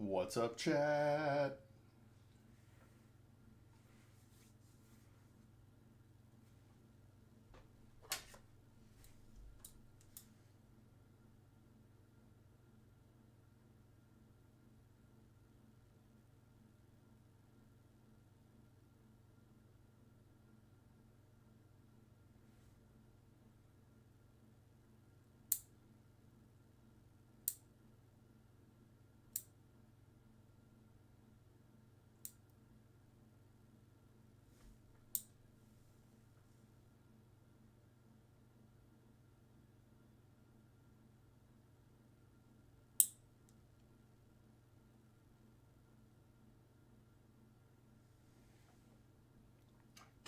What's up, chat?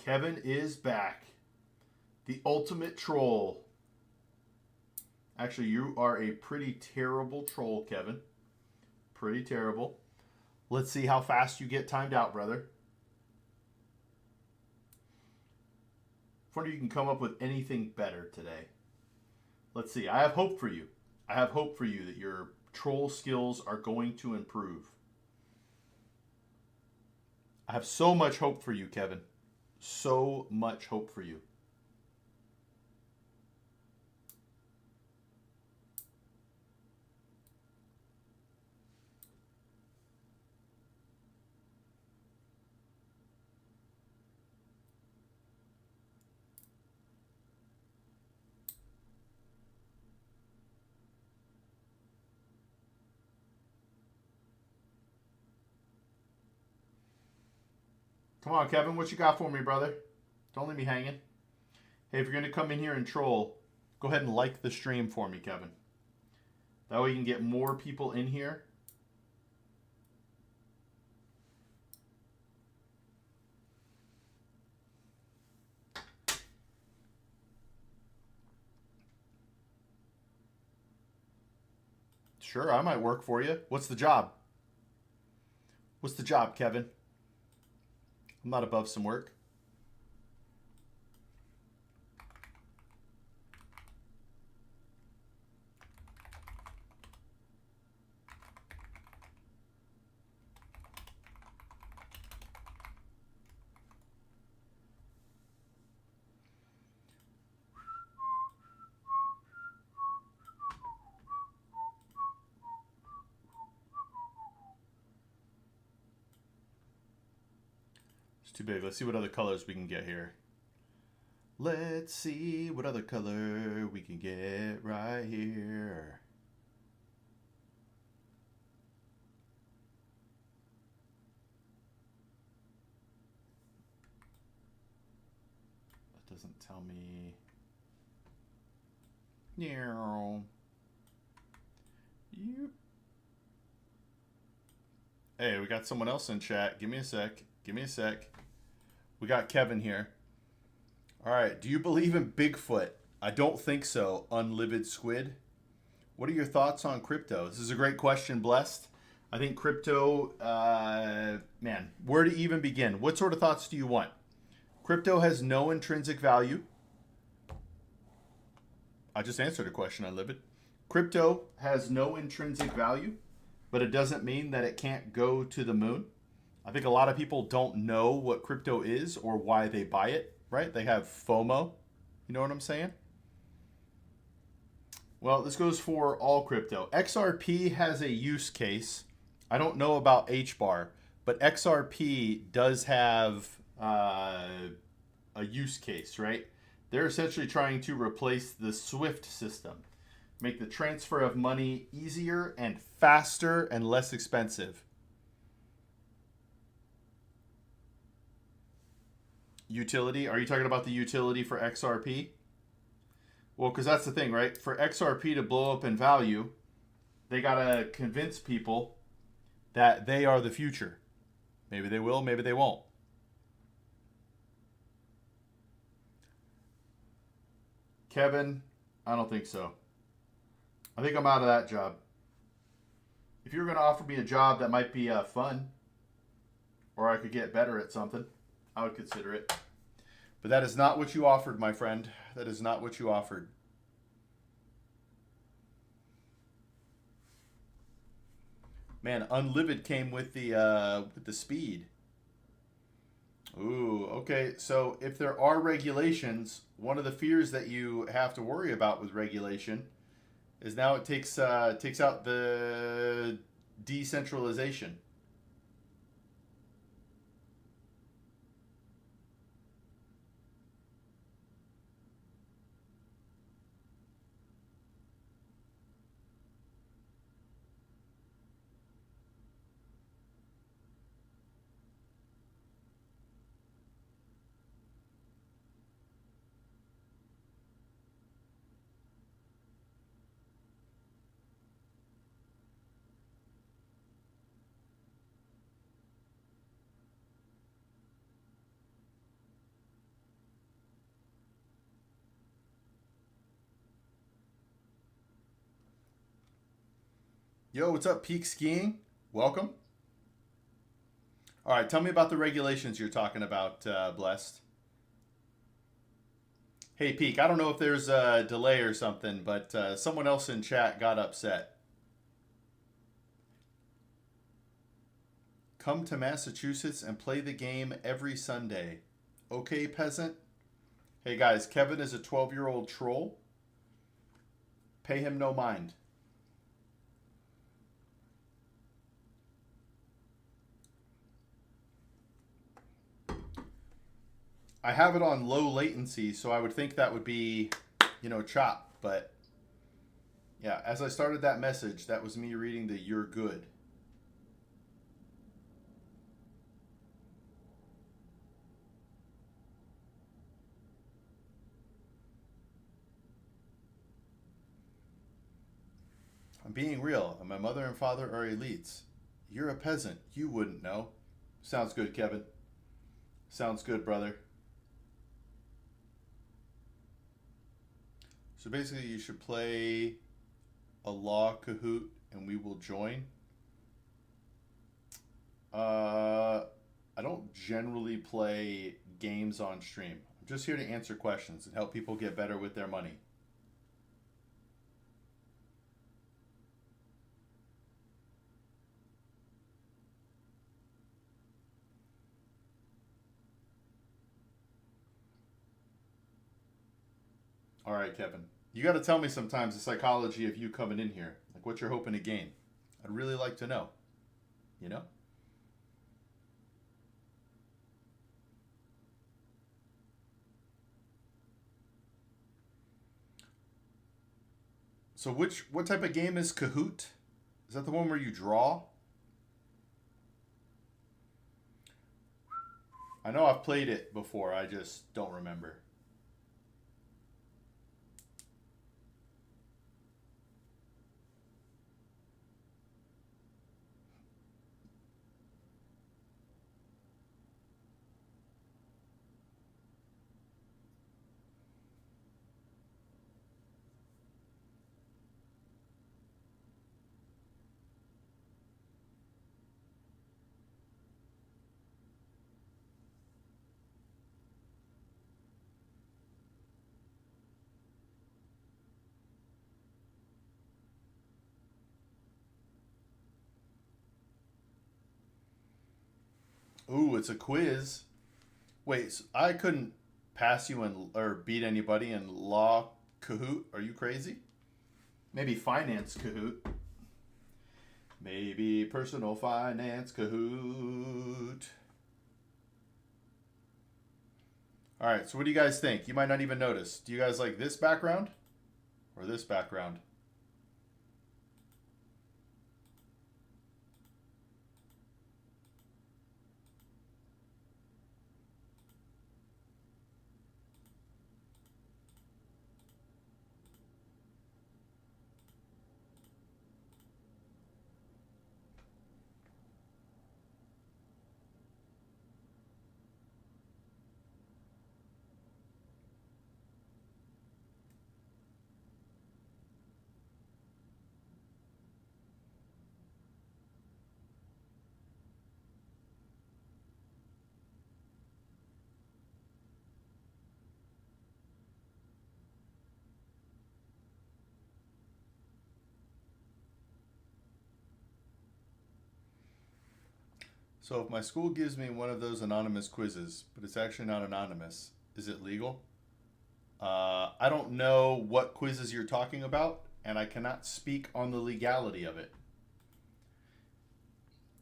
Kevin is back. The ultimate troll. Actually, you are a pretty terrible troll, Kevin. Pretty terrible. Let's see how fast you get timed out, brother. I wonder if you can come up with anything better today. Let's see. I have hope for you. I have hope for you that your troll skills are going to improve. I have so much hope for you, Kevin. So much hope for you. Come on, Kevin. What you got for me, brother? Don't leave me hanging. Hey, if you're going to come in here and troll, go ahead and like the stream for me, Kevin. That way you can get more people in here. Sure, I might work for you. What's the job? What's the job, Kevin? I'm not above some work. It's too big. Let's see what other colors we can get here. Let's see what other color we can get right here. That doesn't tell me. Yep. Hey, we got someone else in chat. Give me a sec. Give me a sec. We got Kevin here. All right. Do you believe in Bigfoot? I don't think so. Unlivid Squid. What are your thoughts on crypto? This is a great question, Blessed. I think crypto, man, where to even begin? What sort of thoughts do you want? Crypto has no intrinsic value. I just answered a question, Unlivid. Crypto has no intrinsic value, but it doesn't mean that it can't go to the moon. I think a lot of people don't know what crypto is or why they buy it, right? They have FOMO. You know what I'm saying? Well, this goes for all crypto. XRP has a use case. I don't know about HBAR, but XRP does have a use case, right? They're essentially trying to replace the SWIFT system, make the transfer of money easier and faster and less expensive. Utility? Are you talking about the utility for XRP? Well, because that's the thing, right? For XRP to blow up in value, they got to convince people that they are the future. Maybe they will, maybe they won't. Kevin, I don't think so. I think I'm out of that job. If you were going to offer me a job that might be fun, or I could get better at something, I would consider it. But that is not what you offered, my friend. That is not what you offered. Man, Unlivid came with the speed. Ooh, okay. So if there are regulations, one of the fears that you have to worry about with regulation is now it takes out the decentralization. Yo, what's up, Peak Skiing? Welcome. All right, tell me about the regulations you're talking about, Blessed. Hey, Peak, I don't know if there's a delay or something, but someone else in chat got upset. Come to Massachusetts and play the game every Sunday. Okay, peasant? Hey, guys, Kevin is a 12-year-old troll. Pay him no mind. I have it on low latency, so I would think that would be, chop. But yeah, as I started that message, that was me reading the "You're good." I'm being real, and my mother and father are elites. You're a peasant. You wouldn't know. Sounds good, Kevin. Sounds good, brother. So basically, you should play a law Kahoot, and we will join. Uh, I don't generally play games on stream. I'm just here to answer questions and help people get better with their money. All right, Kevin. You got to tell me sometimes the psychology of you coming in here, like what you're hoping to gain. I'd really like to know. You know? So what type of game is Kahoot? Is that the one where you draw? I know I've played it before. I just don't remember. Ooh, it's a quiz. Wait, so I couldn't pass you in or beat anybody in law Kahoot? Are you crazy? Maybe finance Kahoot. Maybe personal finance Kahoot. All right, so what do you guys think? You might not even notice. Do you guys like this background or this background? So if my school gives me one of those anonymous quizzes, but it's actually not anonymous, is it legal? I don't know what quizzes you're talking about, and I cannot speak on the legality of it.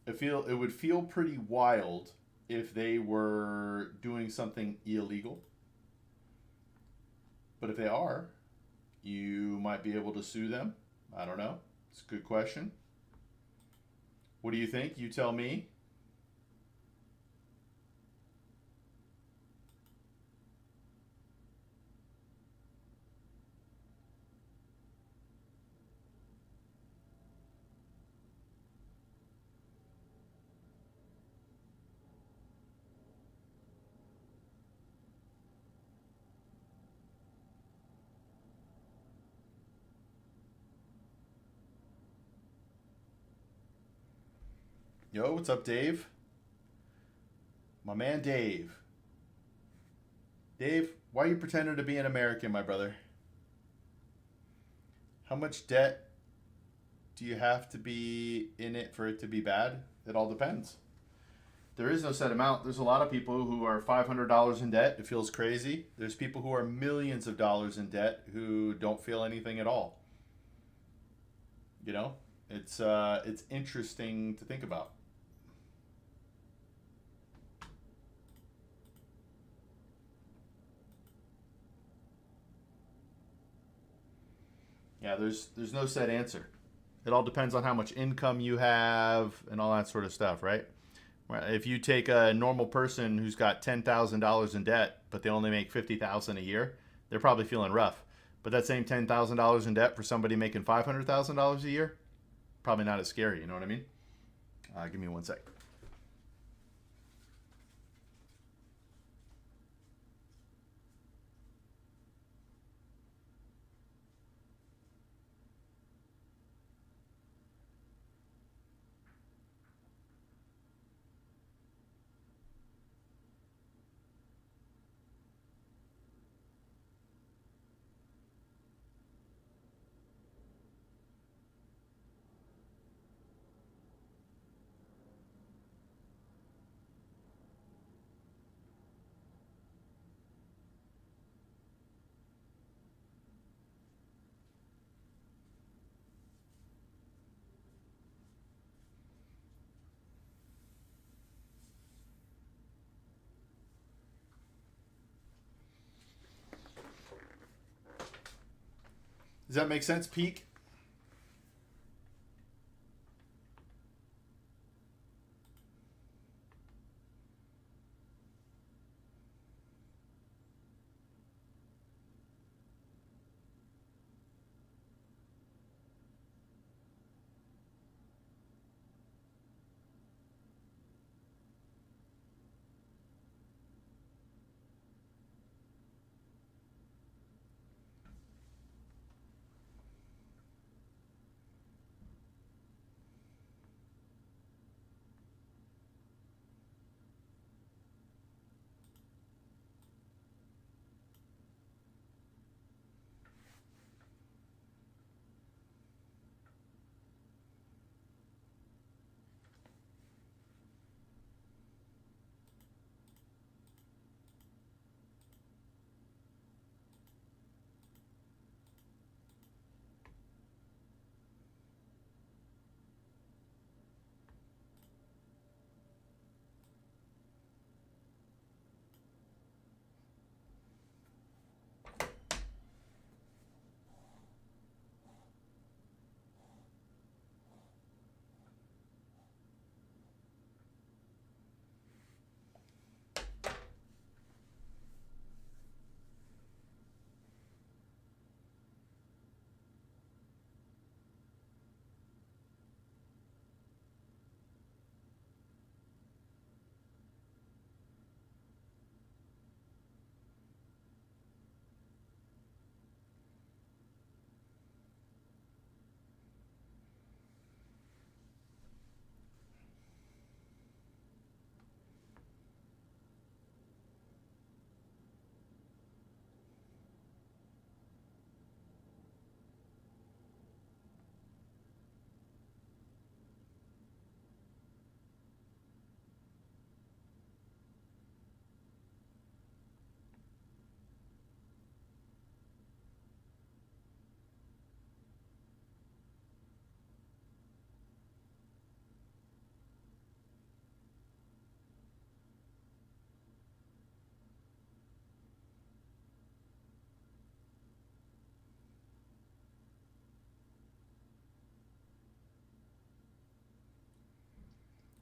It would feel pretty wild if they were doing something illegal. But if they are, you might be able to sue them. I don't know. It's a good question. What do you think? You tell me. Yo, what's up, Dave? My man, Dave. Dave, why are you pretending to be an American, my brother? How much debt do you have to be in it for it to be bad? It all depends. There is no set amount. There's a lot of people who are $500 in debt. It feels crazy. There's people who are millions of dollars in debt who don't feel anything at all. You know, it's interesting to think about. Yeah, there's no set answer. It all depends on how much income you have and all that sort of stuff, right? If you take a normal person who's got $10,000 in debt, but they only make 50,000 a year, they're probably feeling rough. But that same $10,000 in debt for somebody making $500,000 a year, probably not as scary. You know what I mean? Give me one sec. Does that make sense, Peak?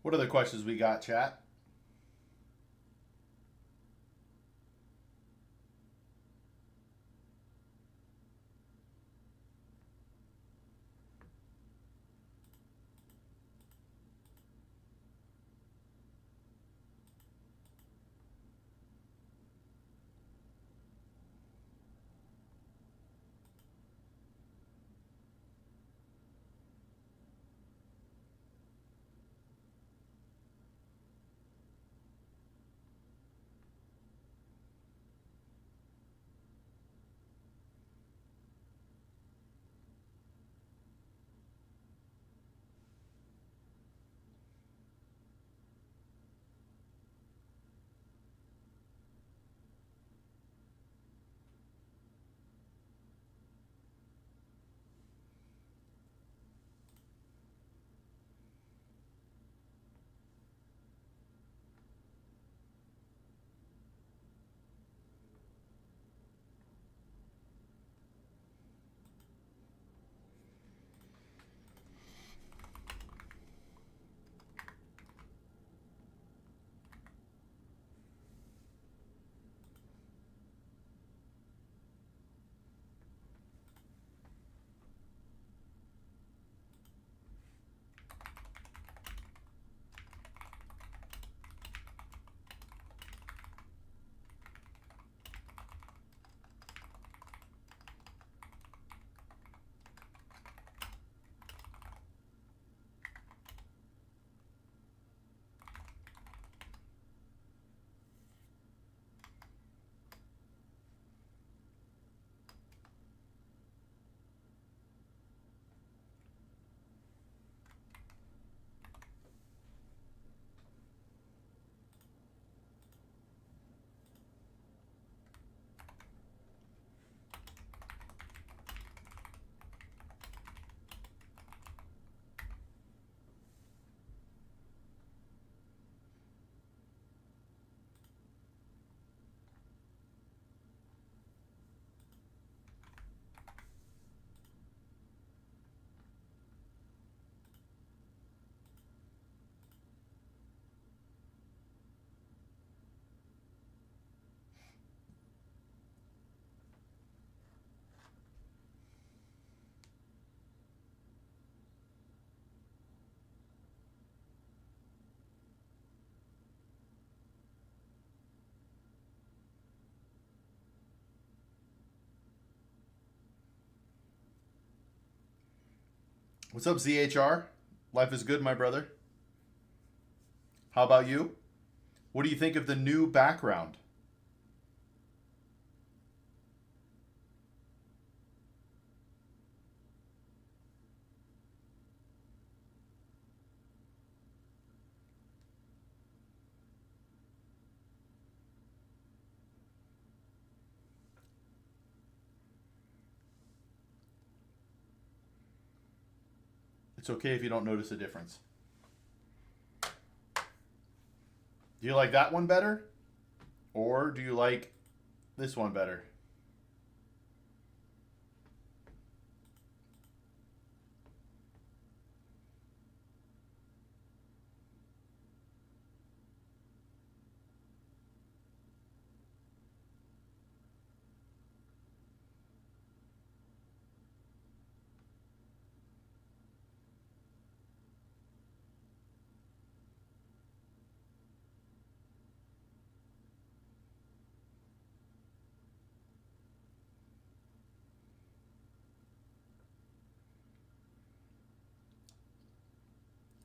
What other questions we got, chat? What's up, ZHR? Life is good, my brother. How about you? What do you think of the new background? It's okay if you don't notice a difference. Do you like that one better? Or do you like this one better?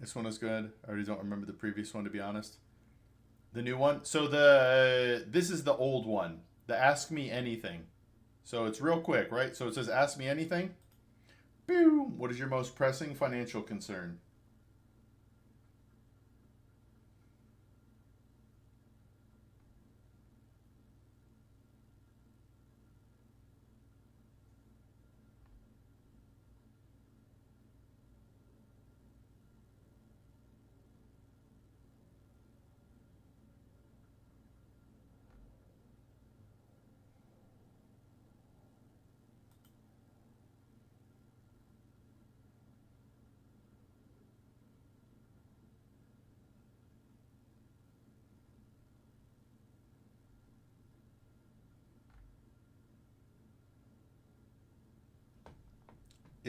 This one is good. I already don't remember the previous one, to be honest. The new one. So this is the old one. The Ask Me Anything. So it's real quick, right? So it says Ask Me Anything. Boom. What is your most pressing financial concern?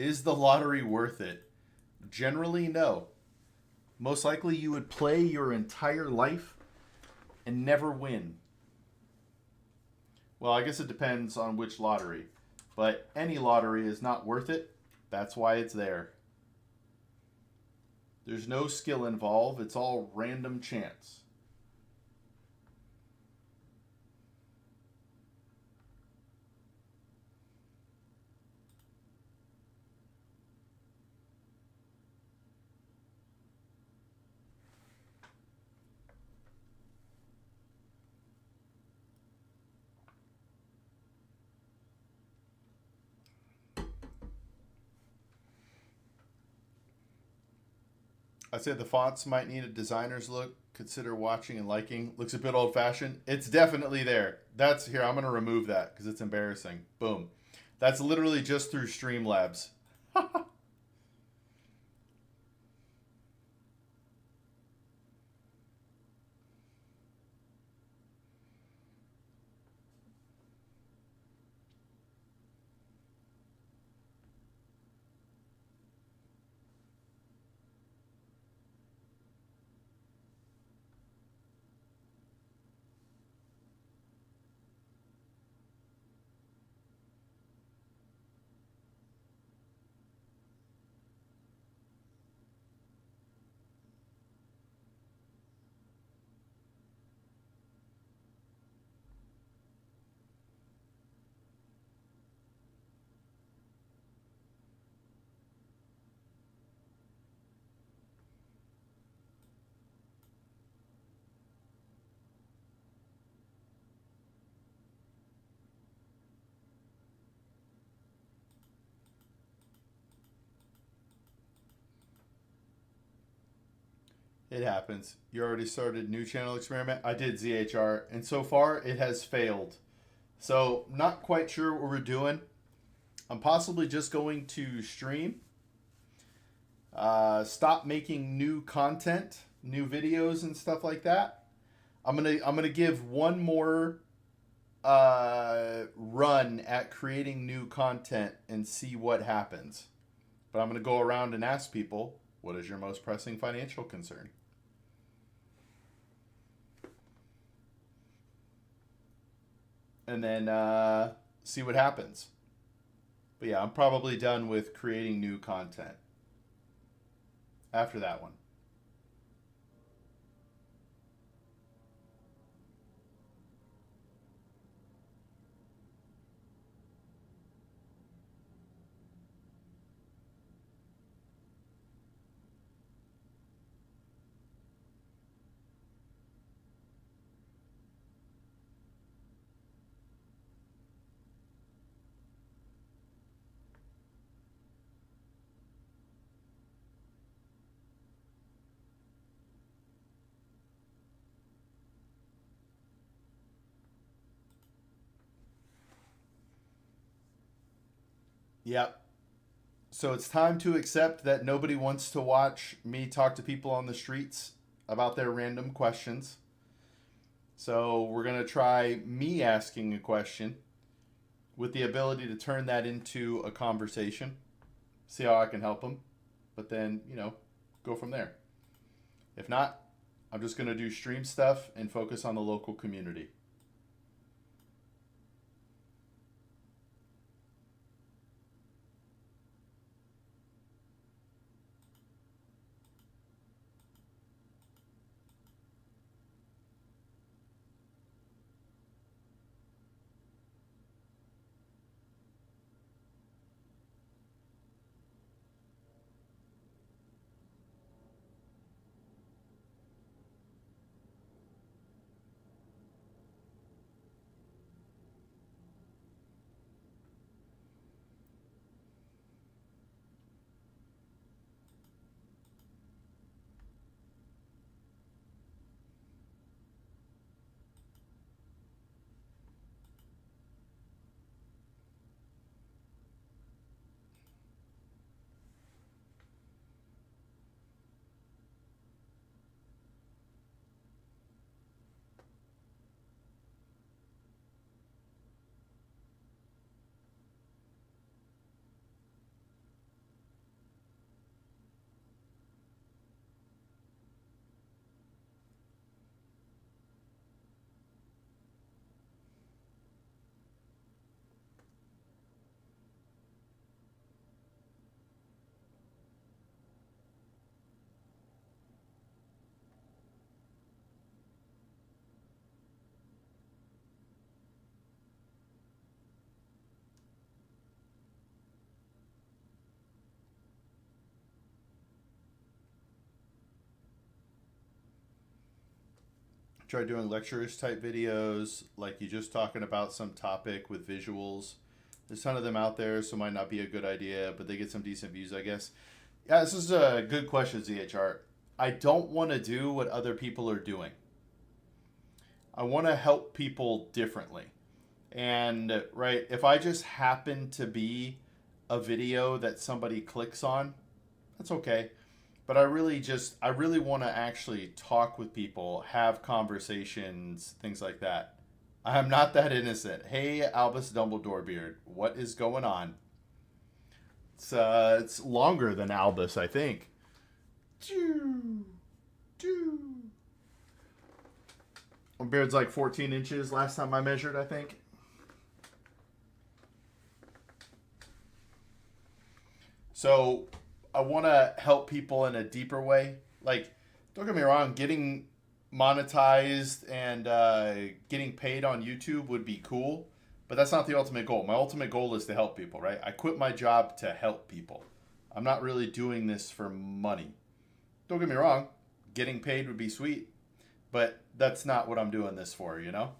Is the lottery worth it? Generally, no. Most likely, you would play your entire life and never win. Well, I guess it depends on which lottery. But any lottery is not worth it. That's why it's there. There's no skill involved. It's all random chance. I'd say the fonts might need a designer's look. Consider watching and liking. Looks a bit old fashioned. It's definitely there. That's here. I'm going to remove that because it's embarrassing. Boom. That's literally just through Streamlabs. It happens. You already started new channel experiment. I did ZHR, and so far it has failed. So not quite sure what we're doing. I'm possibly just going to stream. Stop making new content, new videos and stuff like that. I'm gonna give one more run at creating new content and see what happens. But I'm gonna go around and ask people, what is your most pressing financial concern? And then see what happens. But yeah, I'm probably done with creating new content after that one. Yep. So it's time to accept that nobody wants to watch me talk to people on the streets about their random questions. So we're going to try me asking a question with the ability to turn that into a conversation. See how I can help them. But then, go from there. If not, I'm just going to do stream stuff and focus on the local community. try doing lectures type videos, like you just talking about some topic with visuals. There's a ton of them out there, so it might not be a good idea, but they get some decent views, I guess. Yeah, this is a good question, ZHR. I don't want to do what other people are doing. I want to help people differently. And, right, if I just happen to be a video that somebody clicks on, that's okay. But I really want to actually talk with people, have conversations, things like that. I'm not that innocent. Hey, Albus Dumbledore Beard, what is going on? It's longer than Albus, I think. Choo, choo. Beard's like 14 inches last time I measured, I think. So I want to help people in a deeper way. Like, don't get me wrong, getting monetized and getting paid on YouTube would be cool, but that's not the ultimate goal. My ultimate goal is to help people, right? I quit my job to help people. I'm not really doing this for money. Don't get me wrong, getting paid would be sweet, but that's not what I'm doing this for, you know?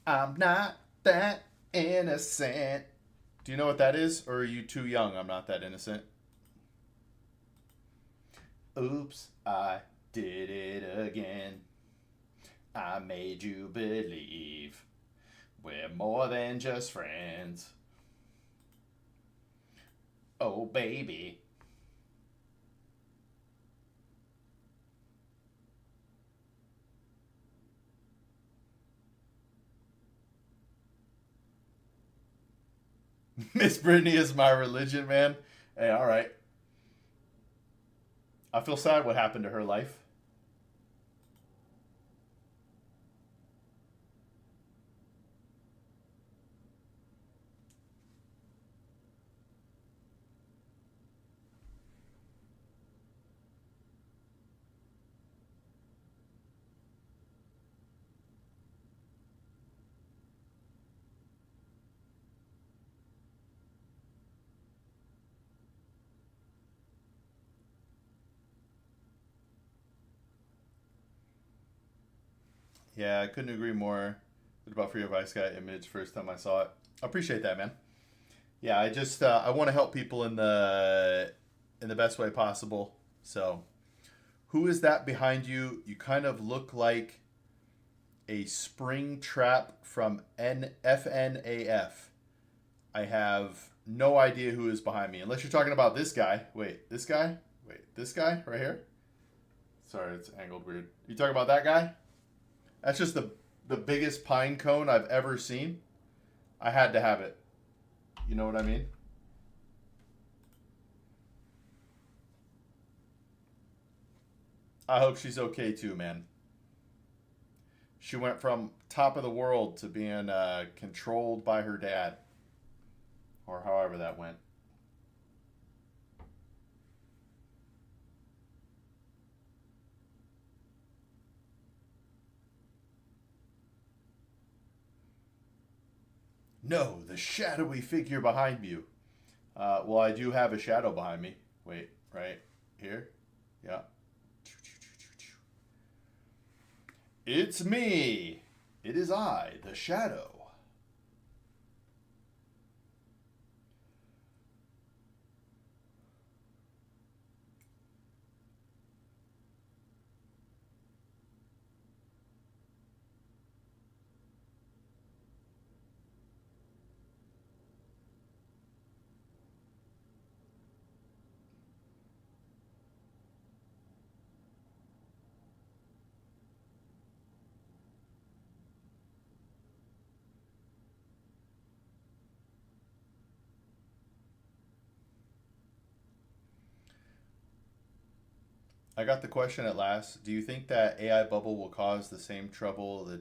I'm not that innocent. Do you know what that is? Or are you too young? I'm not that innocent. Oops, I did it again. I made you believe we're more than just friends. Oh, baby. Miss Brittany is my religion, man. Hey, all right. I feel sad what happened to her life. Yeah, I couldn't agree more. What about Free Advice Guy image first time I saw it? I appreciate that, man. Yeah, I want to help people in the best way possible. So, who is that behind you? You kind of look like a spring trap from FNAF. I have no idea who is behind me, unless you're talking about this guy. Wait, this guy? Wait, this guy right here? Sorry, it's angled weird. You talking about that guy? That's just the biggest pine cone I've ever seen. I had to have it. You know what I mean? I hope she's okay too, man. She went from top of the world to being controlled by her dad, or however that went. No, the shadowy figure behind you. Well, I do have a shadow behind me. Wait, right here? Yeah. It's me. It is I, the shadow. I got the question at last. Do you think that AI bubble will cause the same trouble the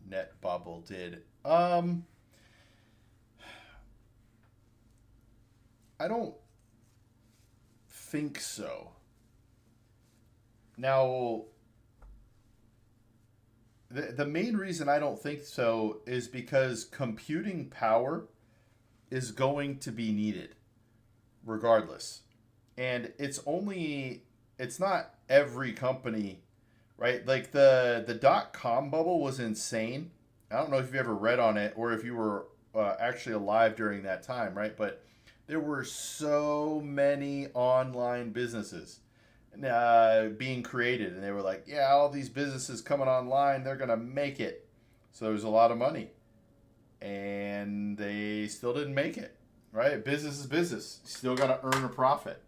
.NET bubble did? I don't think so. Now, the main reason I don't think so is because computing power is going to be needed regardless. And it's not every company, right? Like the dot com bubble was insane. I don't know if you've ever read on it or if you were actually alive during that time, right? But there were so many online businesses being created, and they were like, yeah, all these businesses coming online, they're going to make it. So there's a lot of money. And they still didn't make it, right? Business is business. You still got to earn a profit.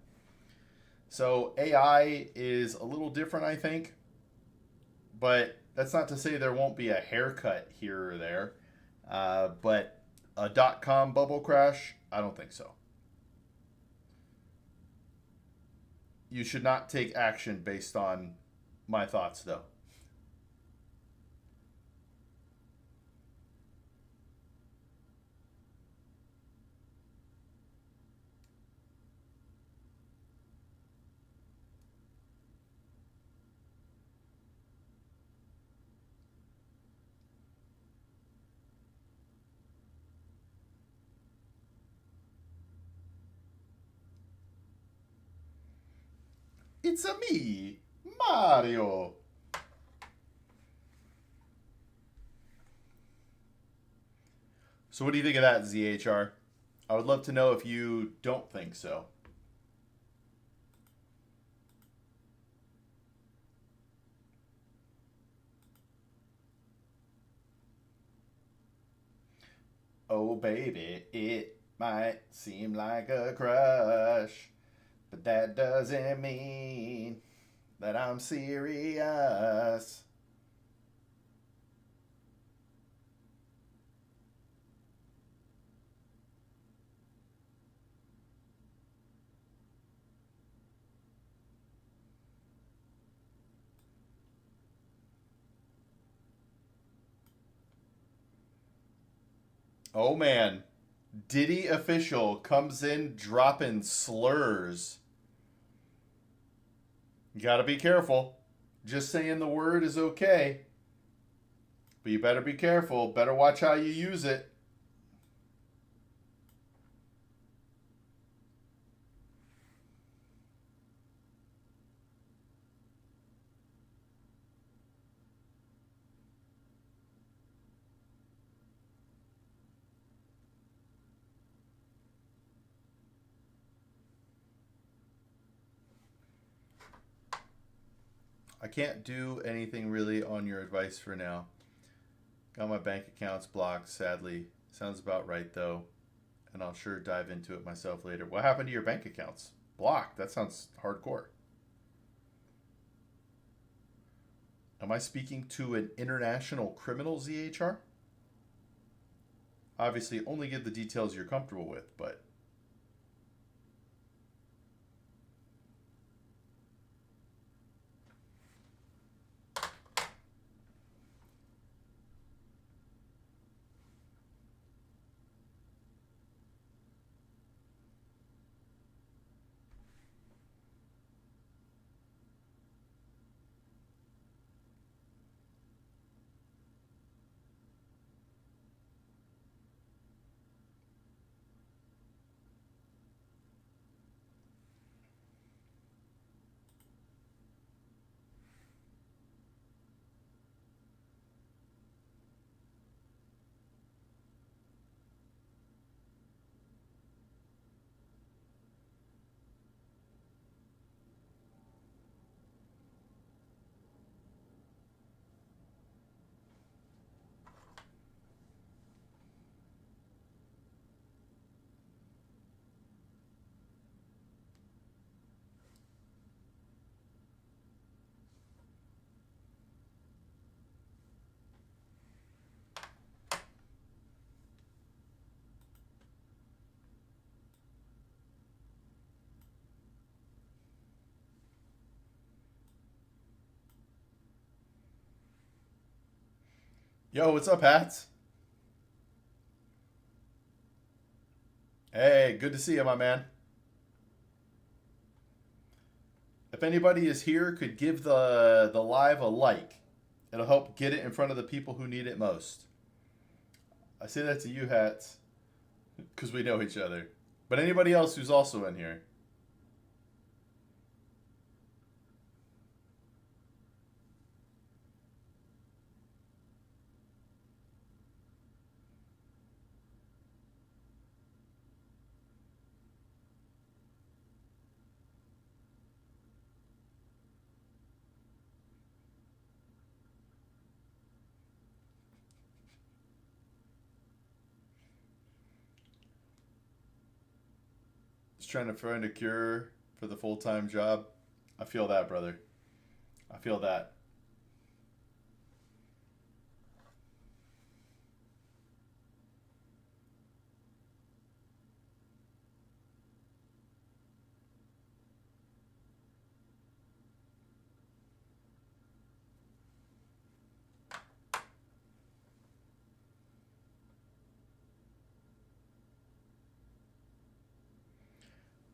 So AI is a little different, I think. But that's not to say there won't be a haircut here or there. But a dot-com bubble crash, I don't think so. You should not take action based on my thoughts, though. It's a me, Mario. So, what do you think of that, ZHR? I would love to know if you don't think so. Oh, baby, it might seem like a crush, but that doesn't mean that I'm serious. Oh man, Diddy official comes in dropping slurs. You gotta be careful. Just saying the word is okay, but you better be careful. Better watch how you use it. I can't do anything really on your advice for now. Got my bank accounts blocked, sadly. Sounds about right, though. And I'll sure dive into it myself later. What happened to your bank accounts? Blocked? That sounds hardcore. Am I speaking to an international criminal, ZHR? Obviously, only give the details you're comfortable with, but yo, what's up, Hats? Hey, good to see you, my man. If anybody is here, could give the live a like. It'll help get it in front of the people who need it most. I say that to you, Hats. because we know each other. But anybody else who's also in here. Just trying to find a cure for the full time job. I feel that, brother. I feel that.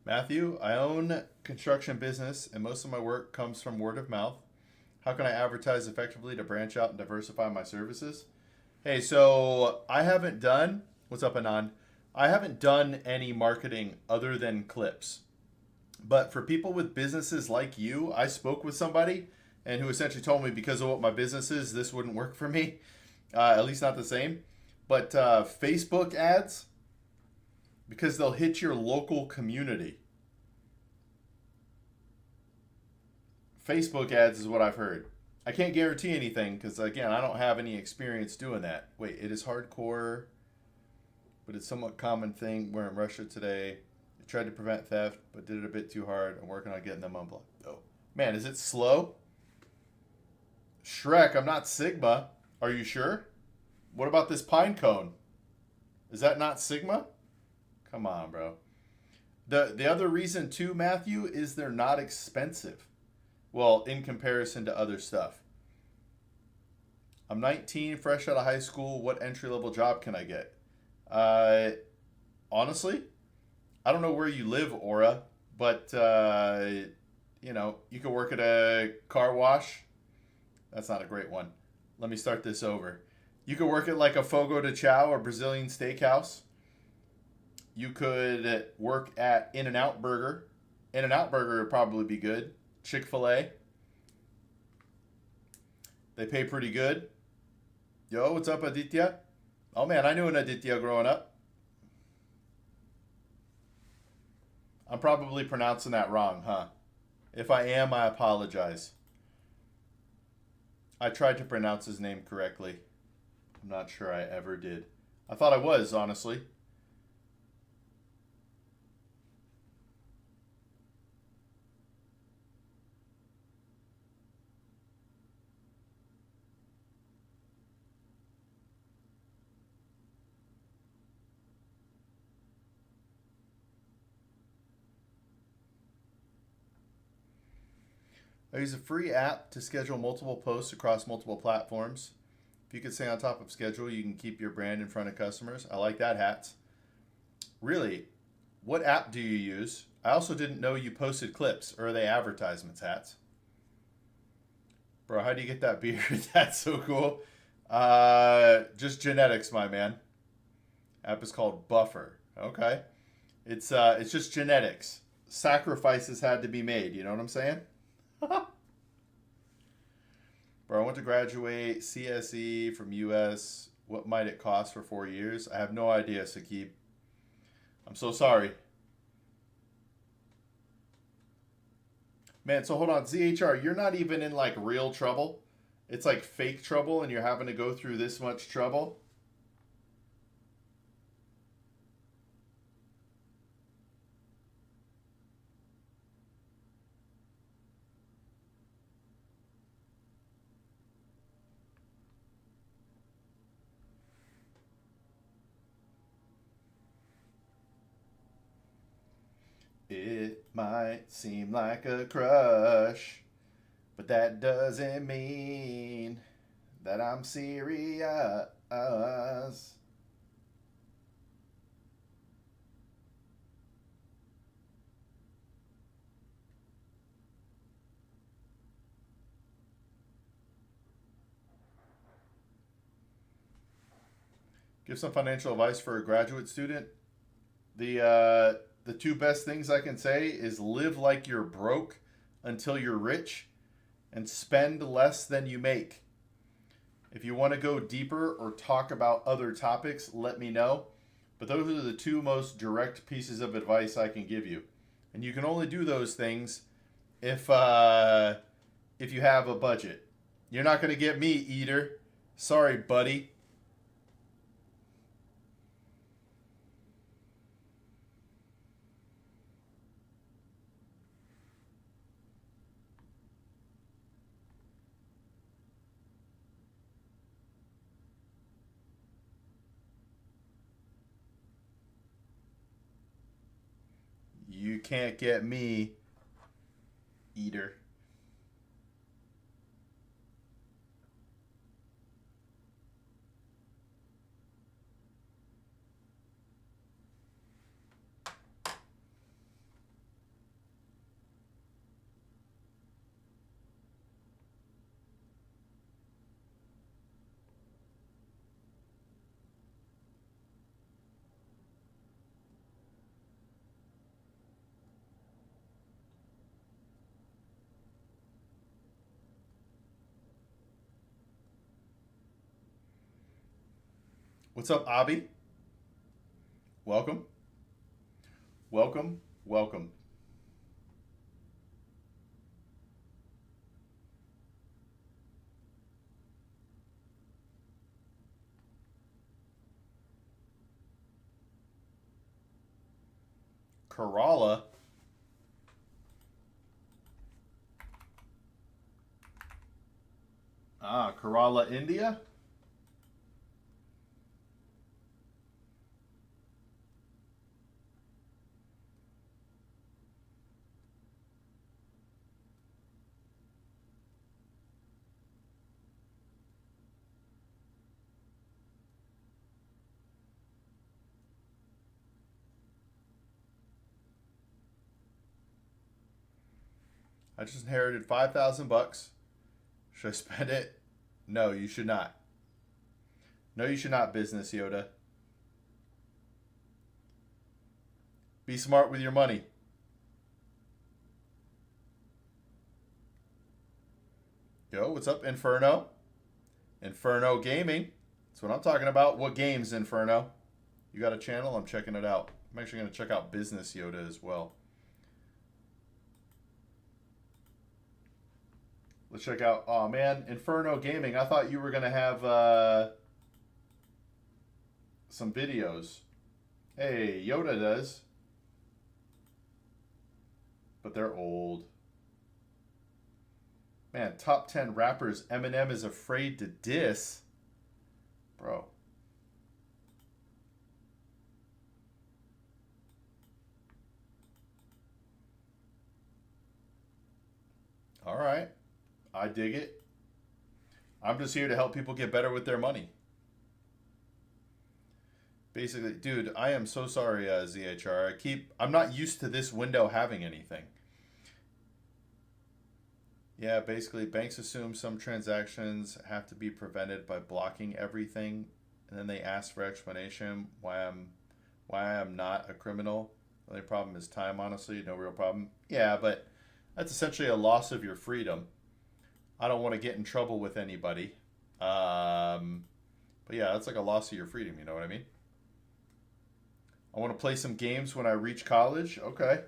Matthew, I own construction business and most of my work comes from word of mouth. How can I advertise effectively to branch out and diversify my services? Hey, so I haven't done, what's up, Anand? I haven't done any marketing other than clips. But for people with businesses like you, I spoke with somebody and who essentially told me because of what my business is, this wouldn't work for me, at least not the same. But Facebook ads, because they'll hit your local community. Facebook ads is what I've heard. I can't guarantee anything because, again, I don't have any experience doing that. Wait, it is hardcore, but it's a somewhat common thing. We're in Russia today. They tried to prevent theft, but did it a bit too hard. I'm working on getting them unblocked. Oh, man, is it slow? Shrek, I'm not Sigma. Are you sure? What about this pine cone? Is that not Sigma? Come on, bro. The other reason too, Matthew, is they're not expensive. Well, in comparison to other stuff. I'm 19, fresh out of high school. What entry level job can I get? Uh, Honestly, I don't know where you live, Aura, but you could work at a car wash. That's not a great one. Let me start this over. You could work at like a Fogo de Chao or Brazilian steakhouse. You could work at In-N-Out Burger. In-N-Out Burger would probably be good. Chick-fil-A. They pay pretty good. Yo, what's up, Aditya? Oh man, I knew an Aditya growing up. I'm probably pronouncing that wrong, huh? If I am, I apologize. I tried to pronounce his name correctly. I'm not sure I ever did. I thought I was, honestly. I use a free app to schedule multiple posts across multiple platforms. If you could stay on top of schedule, you can keep your brand in front of customers. I like that, Hats. Really, what app do you use? I also didn't know you posted clips, or are they advertisements, Hats? Bro, how do you get that beard? That's so cool. Just genetics, my man. App is called Buffer. Okay, it's just genetics. Sacrifices had to be made. You know what I'm saying? Bro, I want to graduate CSE from US. What might it cost for 4 years? I have no idea, Sakib. I'm so sorry. Man, so hold on. ZHR, you're not even in like real trouble. It's like fake trouble and you're having to go through this much trouble. It might seem like a crush, but that doesn't mean that I'm serious. Give some financial advice for a graduate student. The two best things I can say is live like you're broke until you're rich, and spend less than you make. If you want to go deeper or talk about other topics, let me know. But those are the two most direct pieces of advice I can give you, and you can only do those things if you have a budget. You're not going to get me, Eater. Sorry, buddy. You can't get me, Eater. What's up, Abby? Welcome. Welcome. Welcome. Kerala. Ah, Kerala, India? I just inherited 5,000 bucks. Should I spend it? No, you should not. No, you should not, Business Yoda. Be smart with your money. Yo, what's up, Inferno? Inferno Gaming. That's what I'm talking about. What games, Inferno? You got a channel? I'm checking it out. I'm actually going to check out Business Yoda as well. Let's check out. Oh man, Inferno Gaming. I thought you were going to have some videos. Hey, Yoda does. But they're old. Man, top 10 rappers Eminem is afraid to diss. Bro. All right. I dig it. I'm just here to help people get better with their money. Basically, dude, I am so sorry, ZHR. I'm not used to this window having anything. Yeah, basically, banks assume some transactions have to be prevented by blocking everything, and then they ask for explanation why I'm not a criminal. The only problem is time, honestly, no real problem. Yeah, but that's essentially a loss of your freedom. I don't want to get in trouble with anybody. But yeah, that's like a loss of your freedom, you know what I mean? I want to play some games when I reach college. Okay.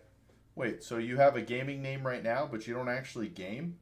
Wait, so you have a gaming name right now, but you don't actually game?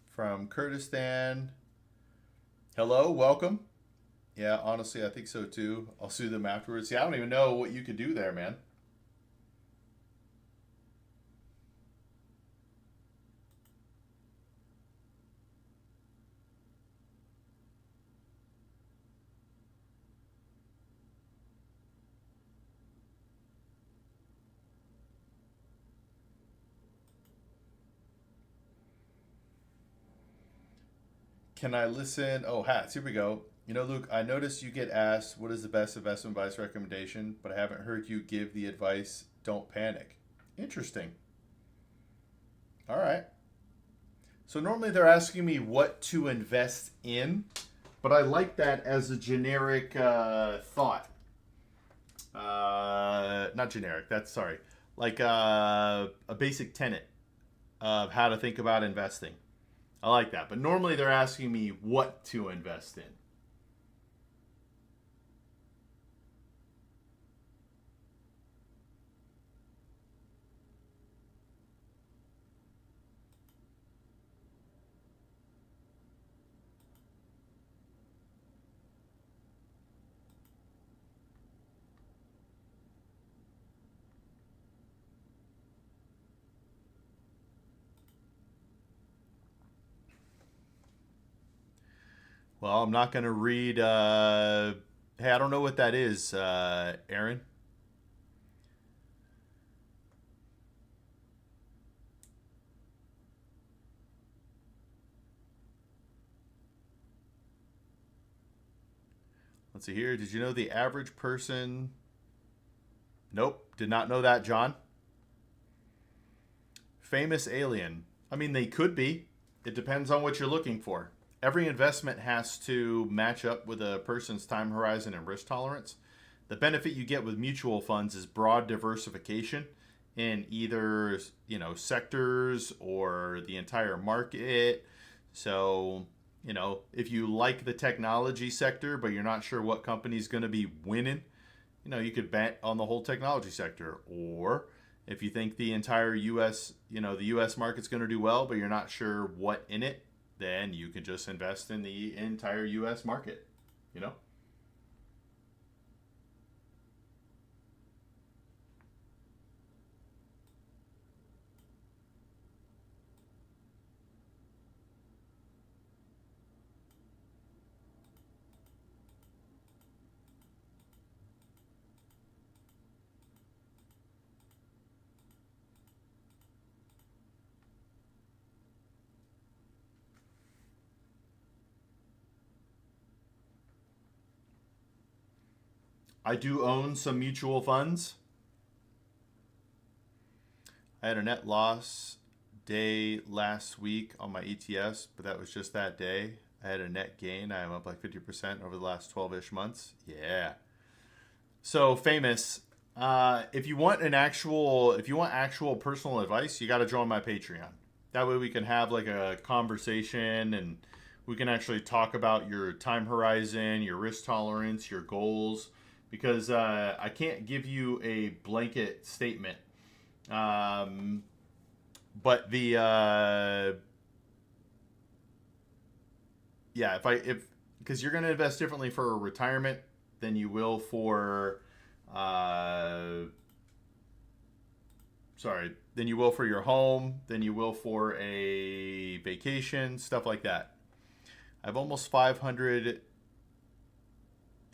From Kurdistan. Hello, welcome. Yeah, honestly, I think so too. I'll sue them afterwards. Yeah, I don't even know what you could do there, man. Can I listen? Oh, hats. Here we go. You know, Luke, I noticed you get asked what is the best investment advice recommendation, but I haven't heard you give the advice. Don't panic. Interesting. All right. So normally they're asking me what to invest in, but I like that as a generic thought. Not generic. That's sorry. Like a basic tenet of how to think about investing. I like that. But normally they're asking me what to invest in. Well, I'm not going to read. Hey, I don't know what that is, Aaron. Let's see here. Did you know the average person? Nope, did not know that, John. Famous alien. I mean, they could be. It depends on what you're looking for. Every investment has to match up with a person's time horizon and risk tolerance. The benefit you get with mutual funds is broad diversification in either, sectors or the entire market. So, if you like the technology sector but you're not sure what company's going to be winning, you could bet on the whole technology sector. Or if you think the entire US, the US market's going to do well, but you're not sure what in it, then you can just invest in the entire US market, you know? I do own some mutual funds. I had a net loss day last week on my ETFs, but that was just that day. I had a net gain. I am up like 50% over the last 12-ish months. Yeah. So famous. If you want actual personal advice, you got to join my Patreon. That way we can have like a conversation and we can actually talk about your time horizon, your risk tolerance, your goals. Because I can't give you a blanket statement. But the yeah, if because you're going to invest differently for a retirement than you will for uh, than you will for your home, than you will for a vacation, stuff like that. I have almost 500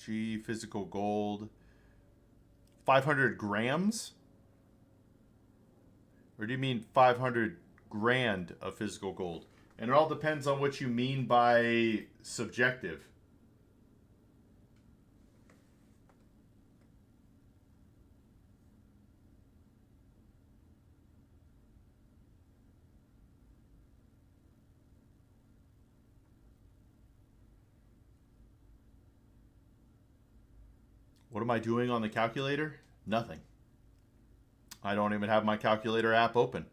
G physical gold. 500 grams? Or do you mean 500 grand of physical gold? And it all depends on what you mean by subjective. What am I doing on the calculator? Nothing. I don't even have my calculator app open.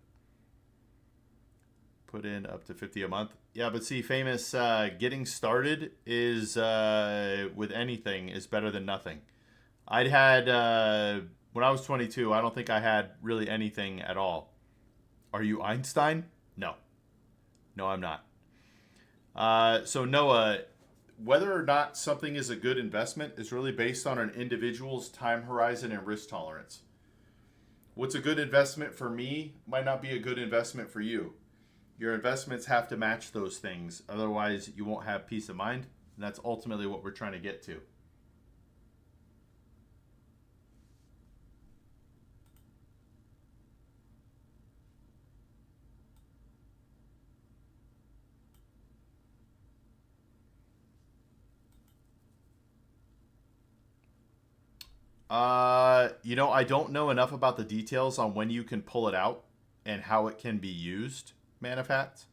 Put in up to 50 a month. Yeah, but see, famous getting started is with anything is better than nothing. I'd had when I was 22, I don't think I had really anything at all. Are you Einstein? No. No, I'm not. So Noah, whether or not something is a good investment is really based on an individual's time horizon and risk tolerance. What's a good investment for me might not be a good investment for you. Your investments have to match those things. Otherwise, you won't have peace of mind. And that's ultimately what we're trying to get to. I don't know enough about the details on when you can pull it out and how it can be used, man of hats,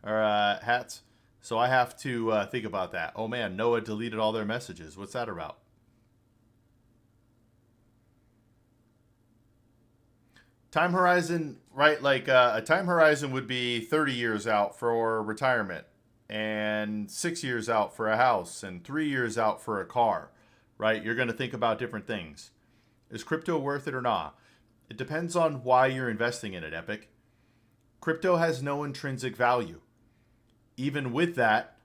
or hats. So I have to think about that. Oh man, Noah deleted all their messages. What's that about? Time horizon, right? Like a time horizon would be 30 years out for retirement, and 6 years out for a house, and 3 years out for a car, right? You're going to think about different things. Is crypto worth it or not? It depends on why you're investing in it, Epic. Crypto has no intrinsic value. Even with that,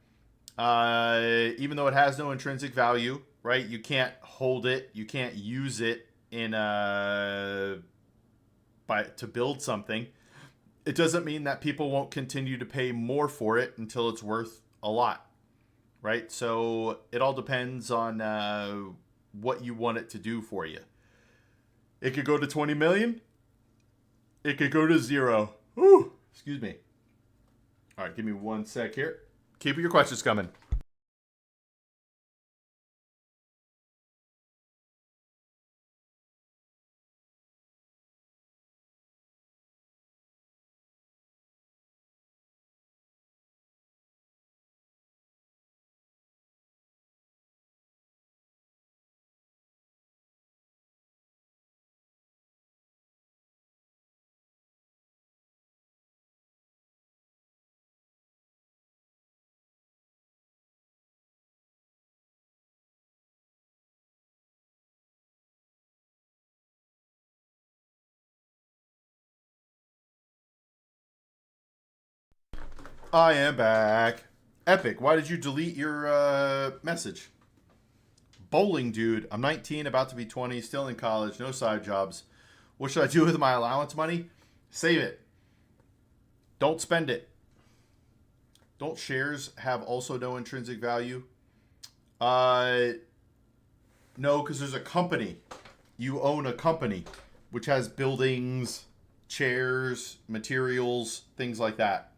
even though it has no intrinsic value, right? You can't hold it, you can't use it in to build something. It doesn't mean that people won't continue to pay more for it until it's worth a lot, right? So it all depends on what you want it to do for you. It could go to 20 million. It could go to zero. Ooh, excuse me. All right, give me one sec here. Keep your questions coming. I am back. Epic, why did you delete your message? Bowling dude, I'm 19, about to be 20, still in college, no side jobs. What should I do with my allowance money? Save it. Don't spend it. Don't shares have also no intrinsic value? Uh, no, because there's a company. You own a company, which has buildings, chairs, materials, things like that.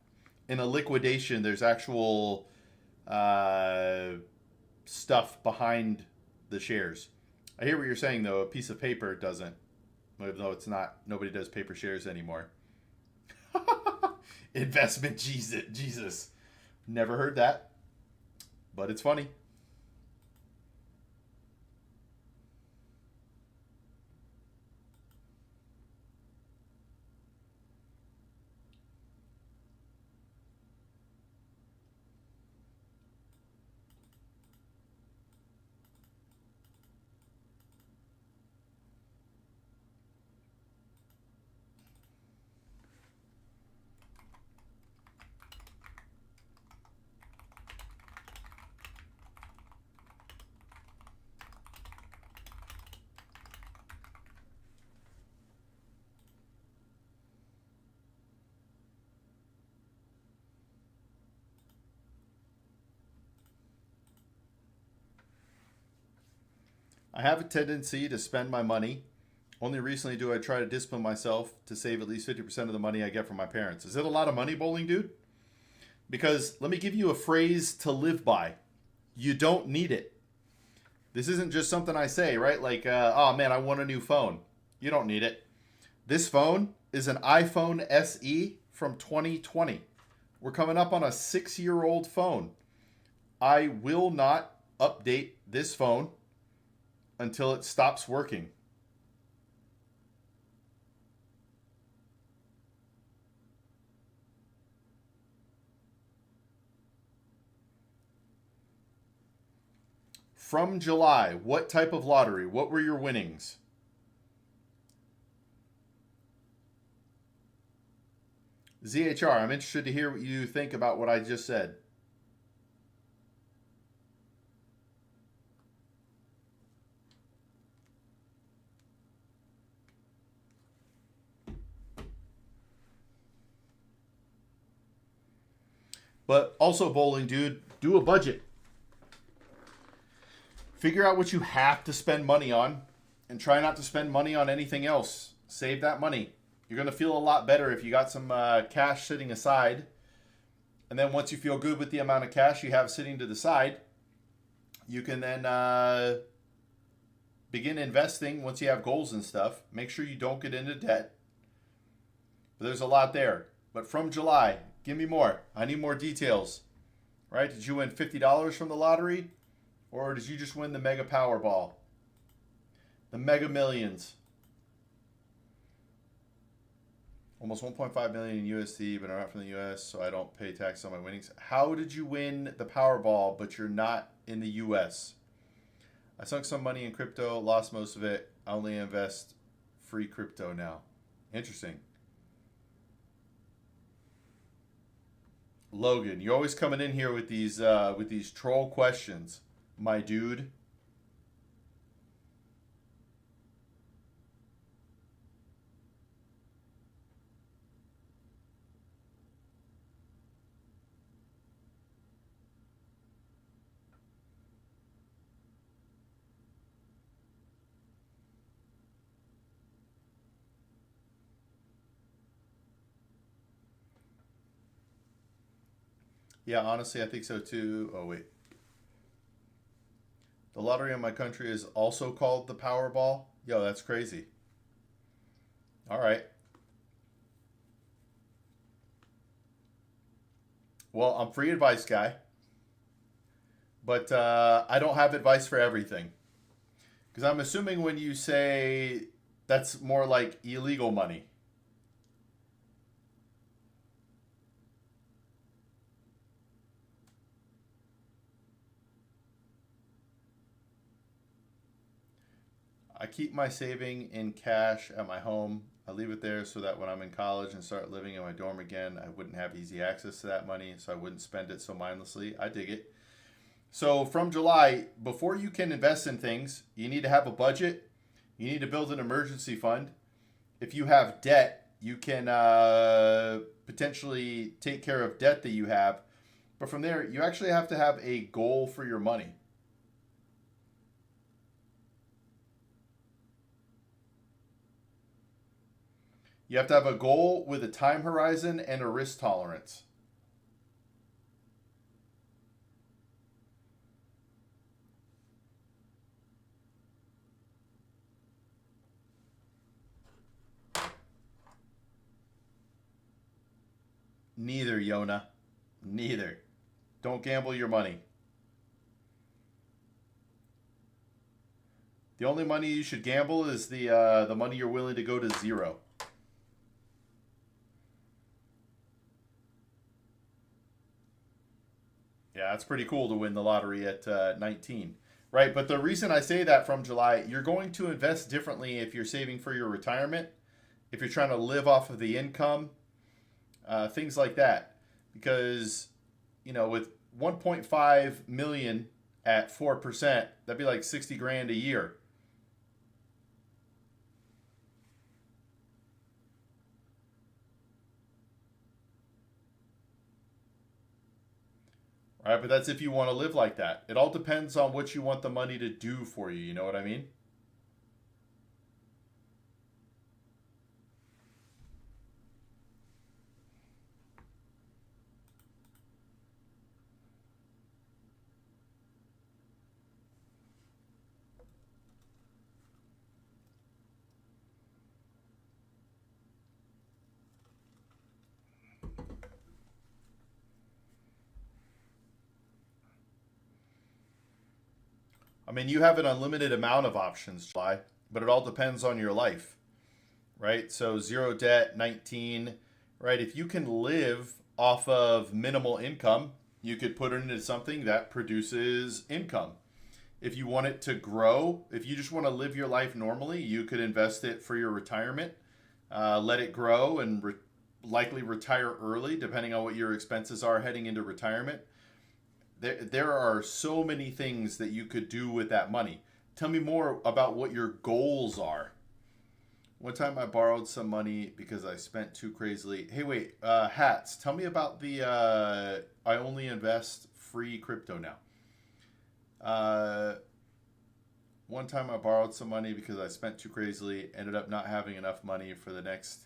In a liquidation, there's actual uh, stuff behind the shares. I hear what you're saying, though. A piece of paper doesn't. Even though it's not, nobody does paper shares anymore. Investment Jesus. Jesus. Never heard that, but it's funny. I have a tendency to spend my money. Only recently do I try to discipline myself to save at least 50% of the money I get from my parents. Is it a lot of money, bowling dude? Because let me give you a phrase to live by. You don't need it. This isn't just something I say, right? Like, oh man, I want a new phone. You don't need it. This phone is an iPhone SE from 2020. We're coming up on a 6 year old phone. I will not update this phone until it stops working. From July, what type of lottery? What were your winnings? ZHR, I'm interested to hear what you think about what I just said. But also, bowling dude, do a budget. Figure out what you have to spend money on and try not to spend money on anything else. Save that money. You're going to feel a lot better if you got some cash sitting aside. And then once you feel good with the amount of cash you have sitting to the side, you can then begin investing once you have goals and stuff. Make sure you don't get into debt. But there's a lot there. But from July, give me more. I need more details. Right? Did you win $50 from the lottery? Or did you just win the Mega Powerball? The Mega Millions. Almost 1.5 million in USD, but I'm not from the US, so I don't pay tax on my winnings. How did you win the Powerball, but you're not in the US? I sunk some money in crypto, lost most of it. I only invest free crypto now. Interesting. Logan, you're always coming in here with these troll questions, my dude. Yeah, honestly, I think so too. Oh wait, the lottery in my country is also called the Powerball. Yo, that's crazy. All right. Well, I'm free advice guy, but I don't have advice for everything. Because I'm assuming when you say that's more like illegal money. I keep my saving in cash at my home. I leave it there so that when I'm in college and start living in my dorm again, I wouldn't have easy access to that money, so I wouldn't spend it so mindlessly. I dig it. So from July, before you can invest in things, you need to have a budget. You need to build an emergency fund. If you have debt, you can potentially take care of debt that you have. But from there, you actually have to have a goal for your money. You have to have a goal with a time horizon and a risk tolerance. Neither, Yona. Neither. Don't gamble your money. The only money you should gamble is the money you're willing to go to zero. Yeah, it's pretty cool to win the lottery at 19. Right, but the reason I say that from July, you're going to invest differently if you're saving for your retirement, if you're trying to live off of the income, things like that. Because, with 1.5 million at 4%, that'd be like 60 grand a year. Right, but that's if you want to live like that. It all depends on what you want the money to do for you. You know what I mean? I mean, you have an unlimited amount of options, July, but it all depends on your life, right? So zero debt, 19, right? If you can live off of minimal income, you could put it into something that produces income. If you want it to grow, if you just want to live your life normally, you could invest it for your retirement, let it grow and likely retire early, depending on what your expenses are heading into retirement. There are so many things that you could do with that money. Tell me more about what your goals are. One time I borrowed some money because I spent too crazily. Hey, wait, hats. Tell me about the I only invest free crypto now. Uh, One time I borrowed some money because I spent too crazily, ended up not having enough money for the next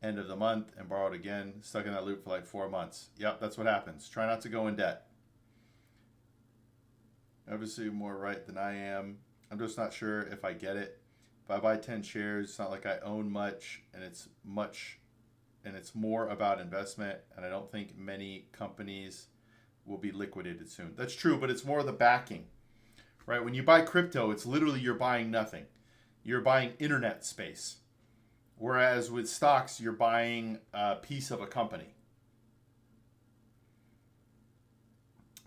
end of the month and borrowed again, stuck in that loop for like 4 months. Yep, that's what happens. Try not to go in debt. Obviously, you're more right than I am. I'm just not sure if I get it. If I buy 10 shares, it's not like I own much, and it's more about investment. And I don't think many companies will be liquidated soon. That's true, but it's more the backing, right? When you buy crypto, it's literally you're buying nothing. You're buying internet space. Whereas with stocks, you're buying a piece of a company.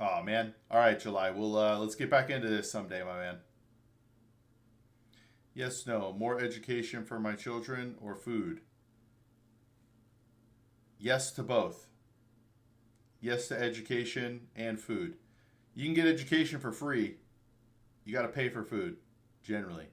Oh man! All right, July. We'll let's get back into this someday, my man. Yes, no. More education for my children or food? Yes to both. Yes to education and food. You can get education for free. You got to pay for food, generally.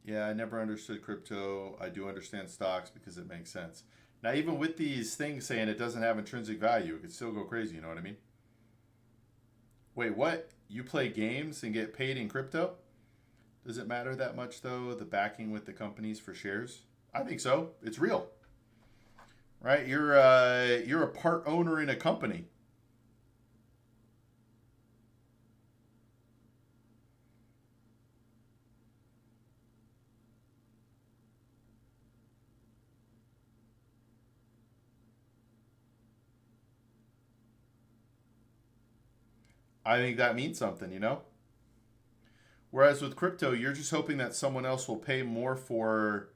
Yeah, I never understood crypto. I do understand stocks because it makes sense. Now, even with these things saying it doesn't have intrinsic value, it could still go crazy. You know what I mean? Wait, what? You play games and get paid in crypto? Does it matter that much, though, the backing with the companies for shares? I think so. It's real, right? You're a part owner in a company. I think that means something, you know? Whereas with crypto, you're just hoping that someone else will pay more for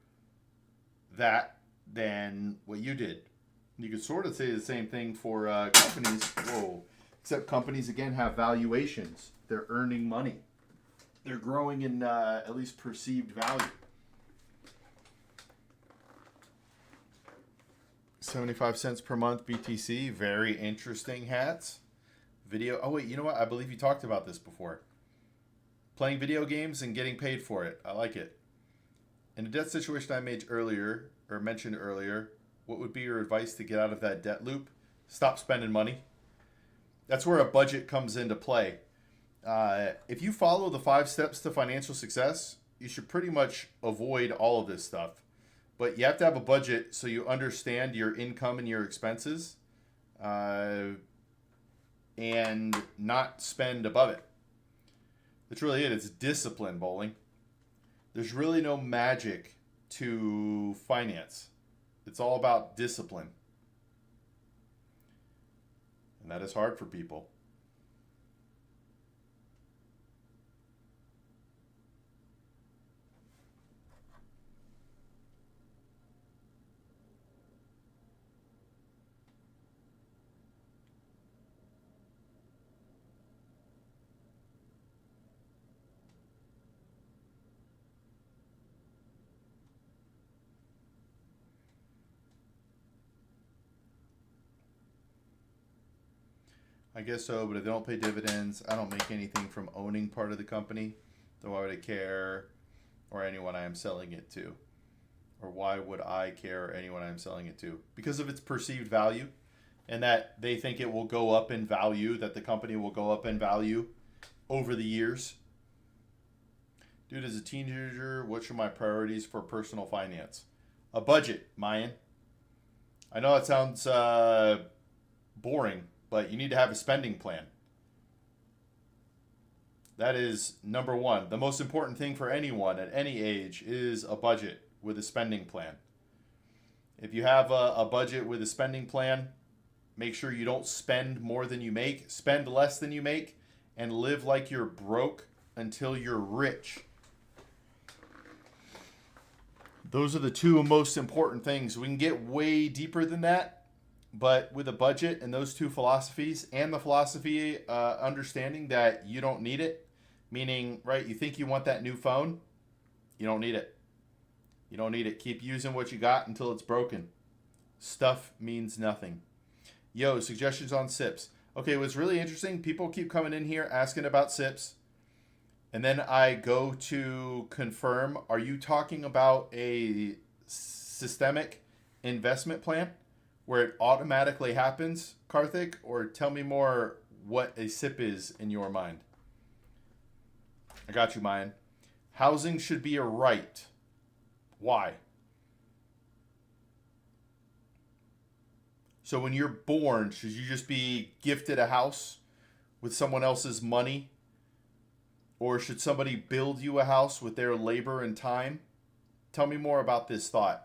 that than what you did. You could sort of say the same thing for companies. Whoa. Except companies, again, have valuations. They're earning money. They're growing in at least perceived value. 75 cents per month BTC. Very interesting hats. Video. Oh, wait, you know what? I believe you talked about this before. Playing video games and getting paid for it. I like it. In a debt situation I made earlier, or mentioned earlier, what would be your advice to get out of that debt loop? Stop spending money. That's where a budget comes into play. If you follow the 5 steps to financial success, you should pretty much avoid all of this stuff. But you have to have a budget so you understand your income and your expenses, and not spend above it. That's really it. It's discipline, bowling. There's really no magic to finance. It's all about discipline. And that is hard for people. I guess so, but if they don't pay dividends, I don't make anything from owning part of the company. So why would I care, or anyone I am selling it to? Or why would I care or anyone I'm selling it to? Because of its perceived value, and that they think it will go up in value, that the company will go up in value over the years. Dude, as a teenager, what should my priorities for personal finance? A budget, Mayan. I know it sounds boring, but you need to have a spending plan. That is number one. The most important thing for anyone at any age is a budget with a spending plan. If you have a budget with a spending plan, make sure you don't spend more than you make, spend less than you make, and live like you're broke until you're rich. Those are the two most important things. We can get way deeper than that, but with a budget and those two philosophies, and the philosophy understanding that you don't need it, meaning, right, you think you want that new phone, you don't need it. You don't need it. Keep using what you got until it's broken. Stuff means nothing. Yo, suggestions on SIPs. Okay, what's really interesting, people keep coming in here asking about SIPs. And then I go to confirm, are you talking about a systemic investment plan where it automatically happens, Karthik? Or tell me more what a SIP is in your mind. I got you, Mayan. Housing should be a right. Why? So when you're born, should you just be gifted a house with someone else's money? Or should somebody build you a house with their labor and time? Tell me more about this thought.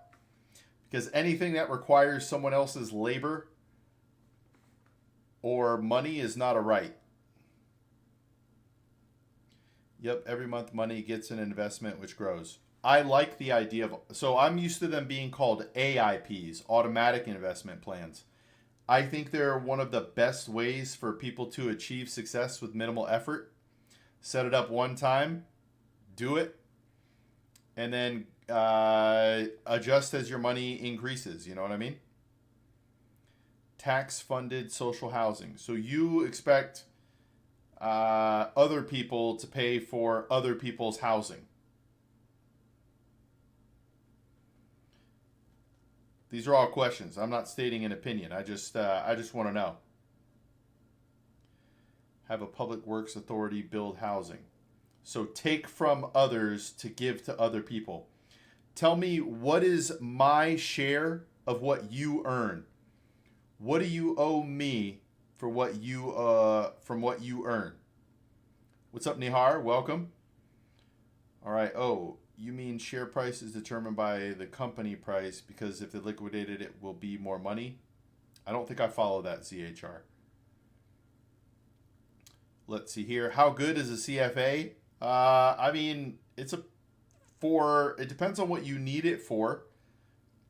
Because anything that requires someone else's labor or money is not a right. Yep, every month money gets an investment which grows. I like the idea of, so I'm used to them being called AIPs, automatic investment plans. I think they're one of the best ways for people to achieve success with minimal effort. Set it up one time, do it, and then adjust as your money increases. You know what I mean? Tax-funded social housing. So you expect other people to pay for other people's housing. These are all questions. I'm not stating an opinion. I just want to know. Have a public works authority build housing. So take from others to give to other people. Tell me, what is my share of what you earn? What do you owe me for what you from what you earn? What's up, Nihar? Welcome. All right. Oh, you mean share price is determined by the company price because if they liquidated it will be more money? I don't think I follow that, ZHR. Let's see here. How good is a CFA? I mean, it depends on what you need it for,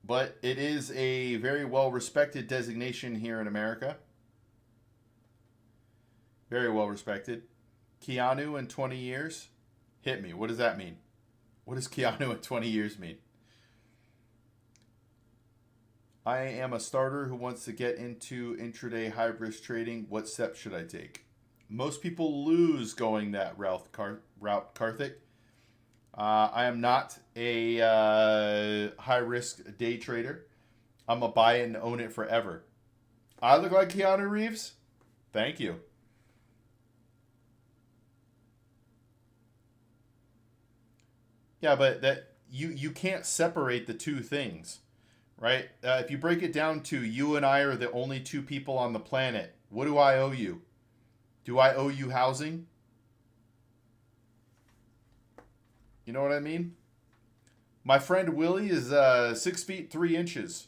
but it is a very well respected designation here in America. Very well respected. Keanu in 20 years? Hit me. What does that mean? What does Keanu in 20 years mean? I am a starter who wants to get into intraday high-risk trading. What steps should I take? Most people lose going that route, Karthik. I am not a high-risk day trader. I'm a buy it and own it forever. I look like Keanu Reeves? Thank you. Yeah, but that you can't separate the two things, right? If you break it down to you and I are the only two people on the planet, what do I owe you? Do I owe you housing? You know what I mean? My friend Willie is 6 feet 3 inches.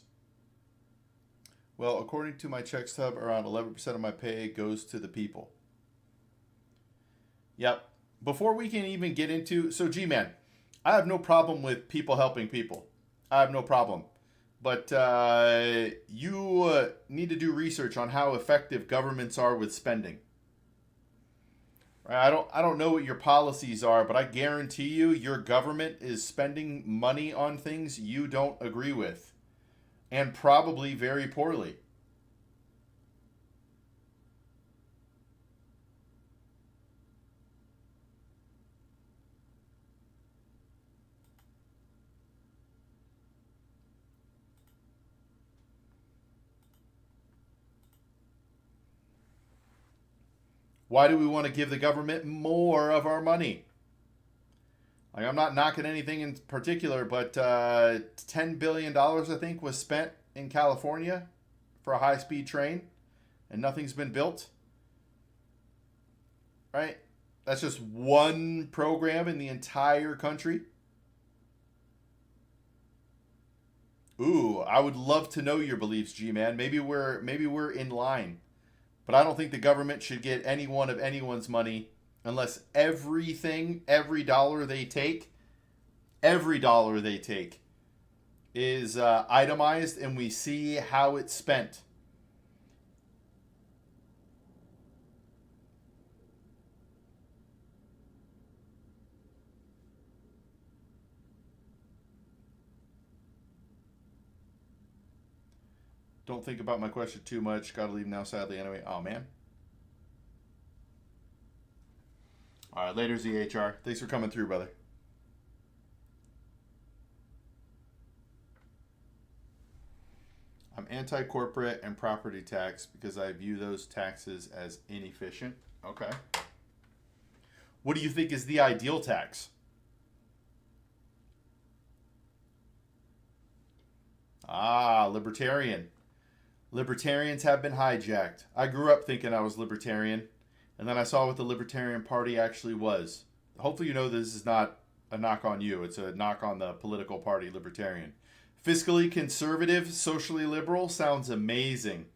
Well, according to my check stub, around 11% of my pay goes to the people. Yep. Before we can even get into... So, G-Man, I have no problem with people helping people. I have no problem. But you need to do research on how effective governments are with spending. I don't know what your policies are, but I guarantee you your government is spending money on things you don't agree with. And probably very poorly. Why do we want to give the government more of our money? Like, I'm not knocking anything in particular, but $10 billion, I think, was spent in California for a high-speed train, and nothing's been built. Right? That's just one program in the entire country. Ooh, I would love to know your beliefs, G-Man. Maybe we're in line. But I don't think the government should get any one of anyone's money unless every dollar they take is itemized and we see how it's spent. Don't think about my question too much. Gotta leave now, sadly, anyway. Oh, man. All right, later, ZHR. Thanks for coming through, brother. I'm anti-corporate and property tax because I view those taxes as inefficient. Okay. What do you think is the ideal tax? Ah, libertarian. Libertarians have been hijacked. I grew up thinking I was libertarian, and then I saw what the Libertarian Party actually was. Hopefully, you know this is not a knock on you, it's a knock on the political party, Libertarian. Fiscally conservative, socially liberal sounds amazing.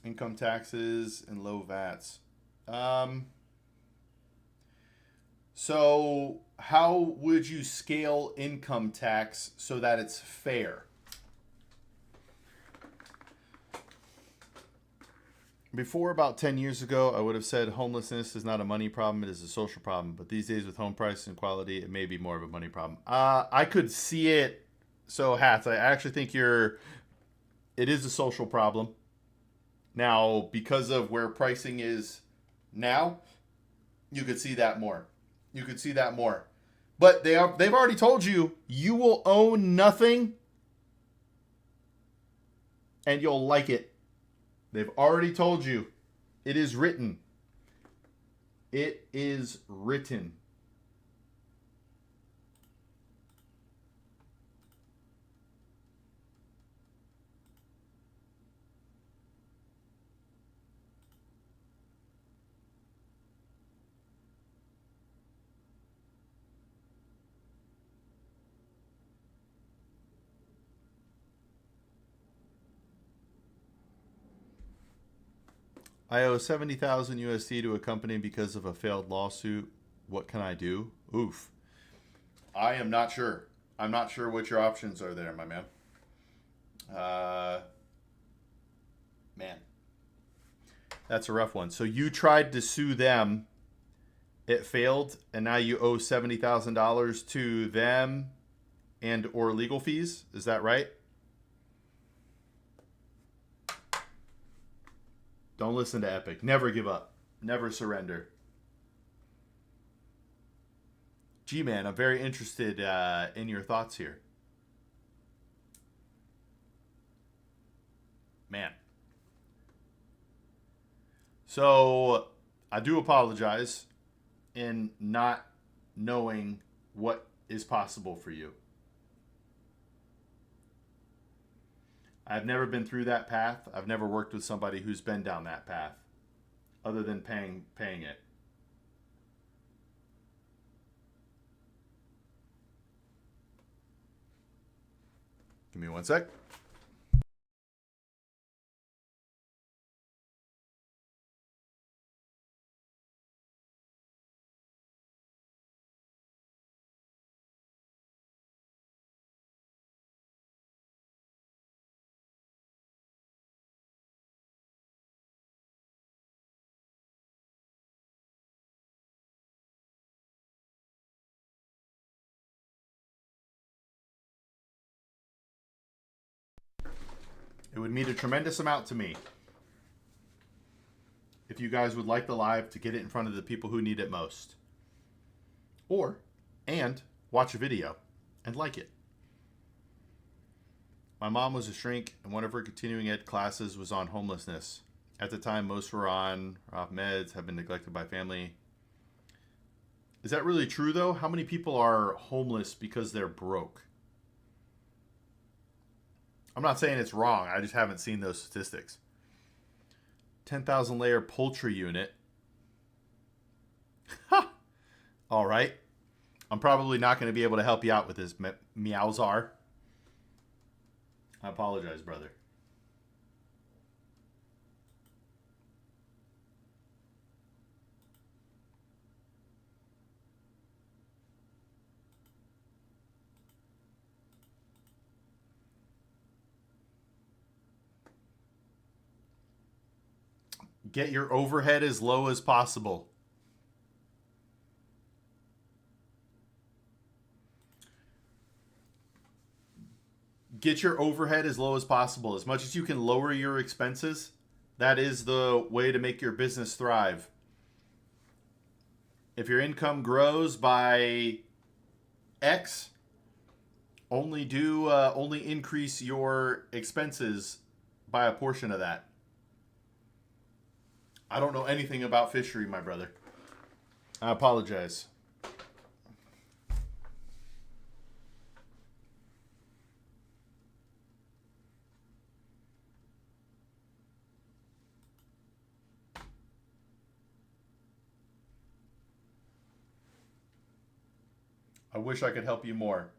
Income taxes and low VATs. Um, so, how would you scale income tax so that it's fair? Before about 10 years ago, I would have said homelessness is not a money problem, it is a social problem. But these days, with home prices and quality, it may be more of a money problem. I could see it. So, Hats, I actually think it is a social problem. Now, because of where pricing is now, you could see that more. You could see that more. But they've already told you you will own nothing and you'll like it. They've already told you. It is written. It is written. I owe 70,000 USD to a company because of a failed lawsuit. What can I do? Oof. I am not sure. I'm not sure what your options are there, my man. Uh, man, that's a rough one. So you tried to sue them, it failed, and now you owe $70,000 to them and or legal fees. Is that right? Don't listen to Epic. Never give up. Never surrender. G-Man, I'm very interested in your thoughts here. Man. So, I do apologize in not knowing what is possible for you. I've never been through that path. I've never worked with somebody who's been down that path other than paying it. Give me one sec. It would mean a tremendous amount to me if you guys would like the live to get it in front of the people who need it most. And watch a video and like it. My mom was a shrink, and one of her continuing ed classes was on homelessness. At the time, most were off meds, have been neglected by family. Is that really true, though? How many people are homeless because they're broke? I'm not saying it's wrong. I just haven't seen those statistics. 10,000 layer poultry unit. Ha! All right. I'm probably not going to be able to help you out with this, Meowzar. I apologize, brother. Get your overhead as low as possible. Get your overhead as low as possible. As much as you can lower your expenses, that is the way to make your business thrive. If your income grows by X, only increase your expenses by a portion of that. I don't know anything about fishery, my brother. I apologize. I wish I could help you more.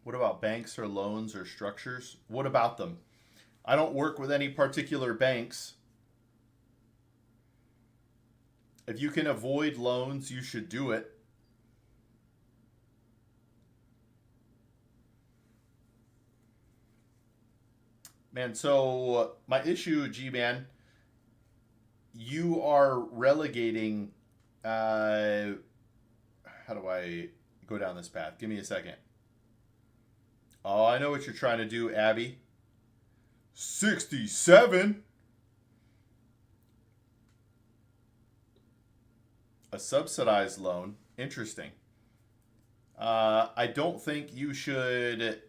What about banks or loans or structures? What about them? I don't work with any particular banks. If you can avoid loans, you should do it. Man, so my issue, G-Man, you are relegating. How do I go down this path? Give me a second. Oh, I know what you're trying to do, Abby. 67? A subsidized loan. Interesting. I don't think you should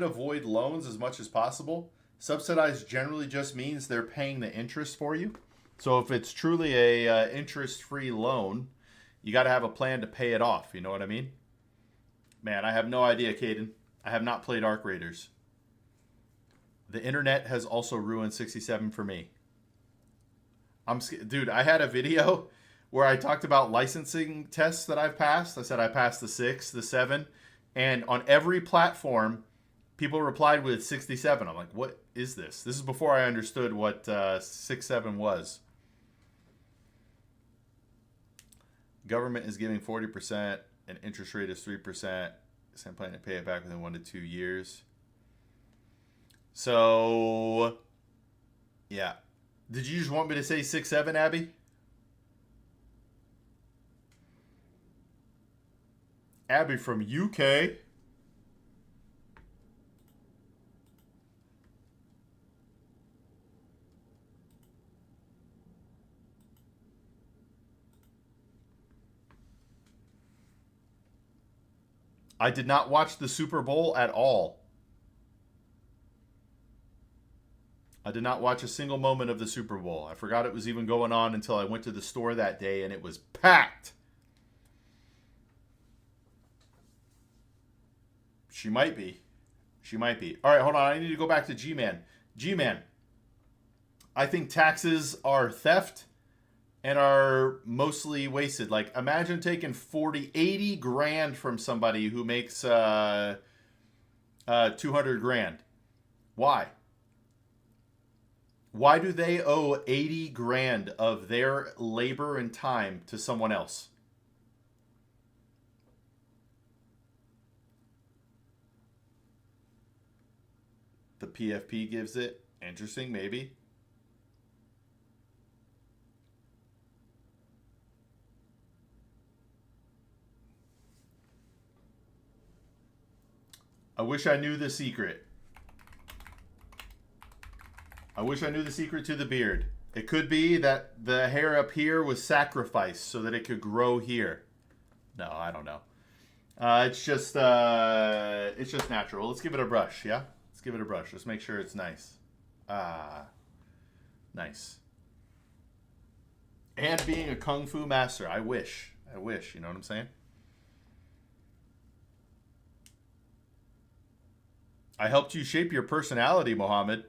avoid loans as much as possible. Subsidized generally just means they're paying the interest for you. So if it's truly a interest-free loan, you got to have a plan to pay it off. You know what I mean? Man, I have no idea, Caden. I have not played Arc Raiders. The internet has also ruined 67 for me. Dude, I had a video where I talked about licensing tests that I've passed. I said I passed the 6, the 7, and on every platform, people replied with 67. I'm like, what is this? This is before I understood what 6-7 was. Government is giving 40%, and interest rate is 3%. I'm planning to pay it back within 1 to 2 years. So, yeah. Did you just want me to say 6-7, Abby? Abby from UK. I did not watch the Super Bowl at all. I did not watch a single moment of the Super Bowl. I forgot it was even going on until I went to the store that day and it was packed. She might be. She might be. All right, hold on. I need to go back to G-Man. G-Man, I think taxes are theft and are mostly wasted. Like, imagine taking 80 grand from somebody who makes 200 grand. Why? Why do they owe 80 grand of their labor and time to someone else? The PFP gives it. Interesting, maybe. I wish I knew the secret. I wish I knew the secret to the beard. It could be that the hair up here was sacrificed so that it could grow here. No, I don't know. It's just natural. Let's give it a brush, yeah? Let's give it a brush. Let's make sure it's nice. Nice. And being a kung fu master, I wish, you know what I'm saying? I helped you shape your personality, Mohammed.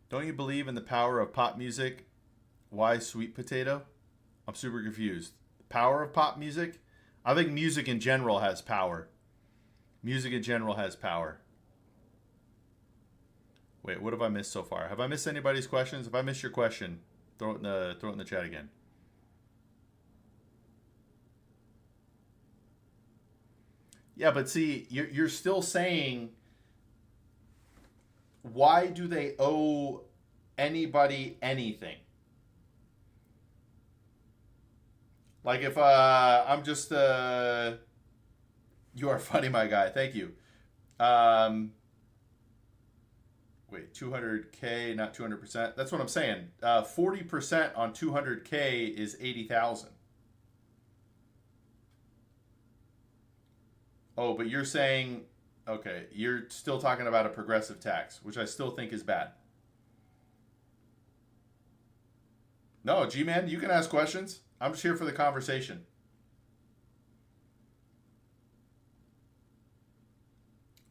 Don't you believe in the power of pop music? Why Sweet Potato? I'm super confused. The power of pop music? I think music in general has power. Music in general has power. Wait, what have I missed so far? Have I missed anybody's questions? If I missed your question, throw it in the chat again. Yeah, but see, you're still saying, why do they owe anybody anything? Like if I'm just you are funny, my guy. Thank you. Wait, 200K, not 200%. That's what I'm saying. 40% on 200K is 80,000. Oh, but you're saying, okay, you're still talking about a progressive tax, which I still think is bad. No, G-Man, you can ask questions. I'm just here for the conversation.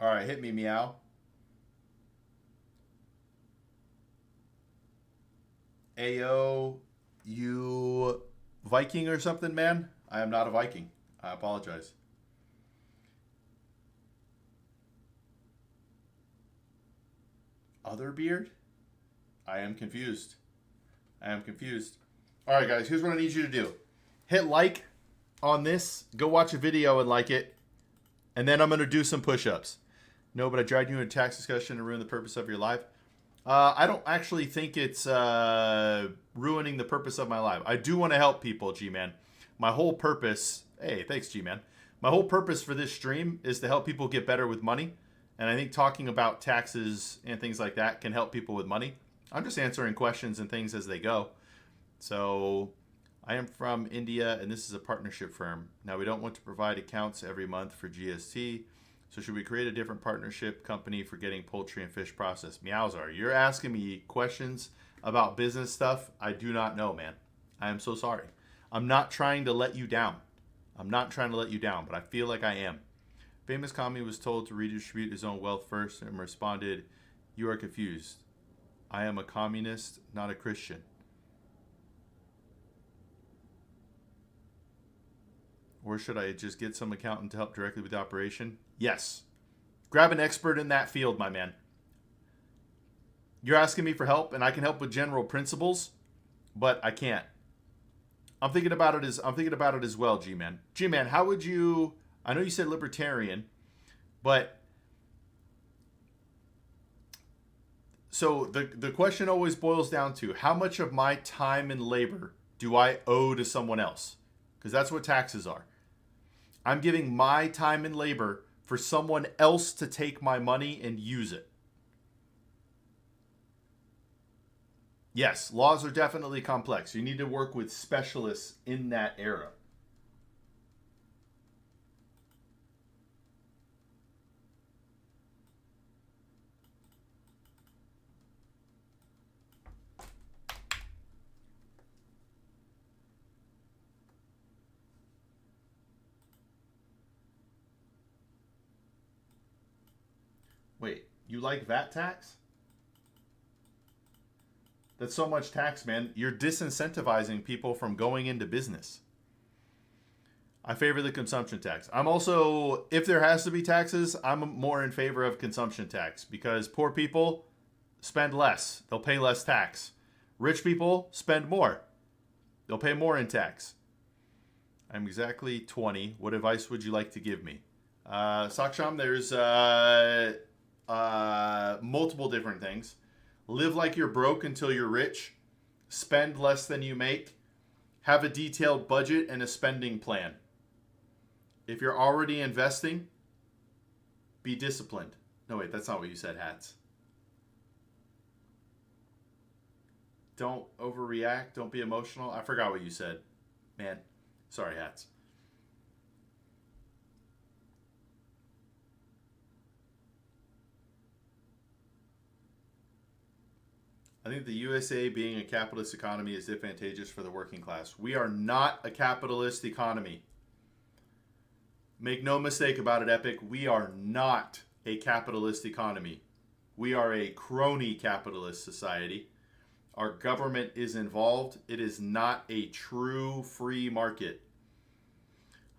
All right, hit me, meow. Ayo, you Viking or something, man? I am not a Viking. I apologize. Other beard? I am confused. I am confused. All right, guys, here's what I need you to do. Hit like on this. Go watch a video and like it. And then I'm going to do some push-ups. No, but I dragged you into a tax discussion to ruin the purpose of your life. I don't actually think it's ruining the purpose of my life. I do want to help people, G-Man. My whole purpose... Hey, thanks, G-Man. My whole purpose for this stream is to help people get better with money. And I think talking about taxes and things like that can help people with money. I'm just answering questions and things as they go. So I am from India, and this is a partnership firm. Now, we don't want to provide accounts every month for GST. So should we create a different partnership company for getting poultry and fish processed? Meowsar, you're asking me questions about business stuff. I do not know, man. I am so sorry. I'm not trying to let you down. I'm not trying to let you down, but I feel like I am. Famous commie was told to redistribute his own wealth first and responded, "You are confused. I am a communist, not a Christian." Or should I just get some accountant to help directly with the operation? Yes. Grab an expert in that field, my man. You're asking me for help, and I can help with general principles, but I can't. I'm thinking about it as well, G-Man. G-Man, how would you... I know you said libertarian, but... So the question always boils down to, how much of my time and labor do I owe to someone else? Because that's what taxes are. I'm giving my time and labor for someone else to take my money and use it. Yes, laws are definitely complex. You need to work with specialists in that era. Wait, you like VAT tax? That's so much tax, man. You're disincentivizing people from going into business. I favor the consumption tax. I'm also, if there has to be taxes, I'm more in favor of consumption tax because poor people spend less. They'll pay less tax. Rich people spend more. They'll pay more in tax. I'm exactly 20. What advice would you like to give me? Saksham, there's multiple different things. Live like you're broke until you're rich. Spend less than you make. Have a detailed budget and a spending plan. If you're already investing, be disciplined. No, wait, that's not what you said, Hats. Don't overreact. Don't be emotional. I forgot what you said. Man, sorry, Hats. I think the USA being a capitalist economy is advantageous for the working class. We are not a capitalist economy. Make no mistake about it, Epic. We are not a capitalist economy. We are a crony capitalist society. Our government is involved. It is not a true free market.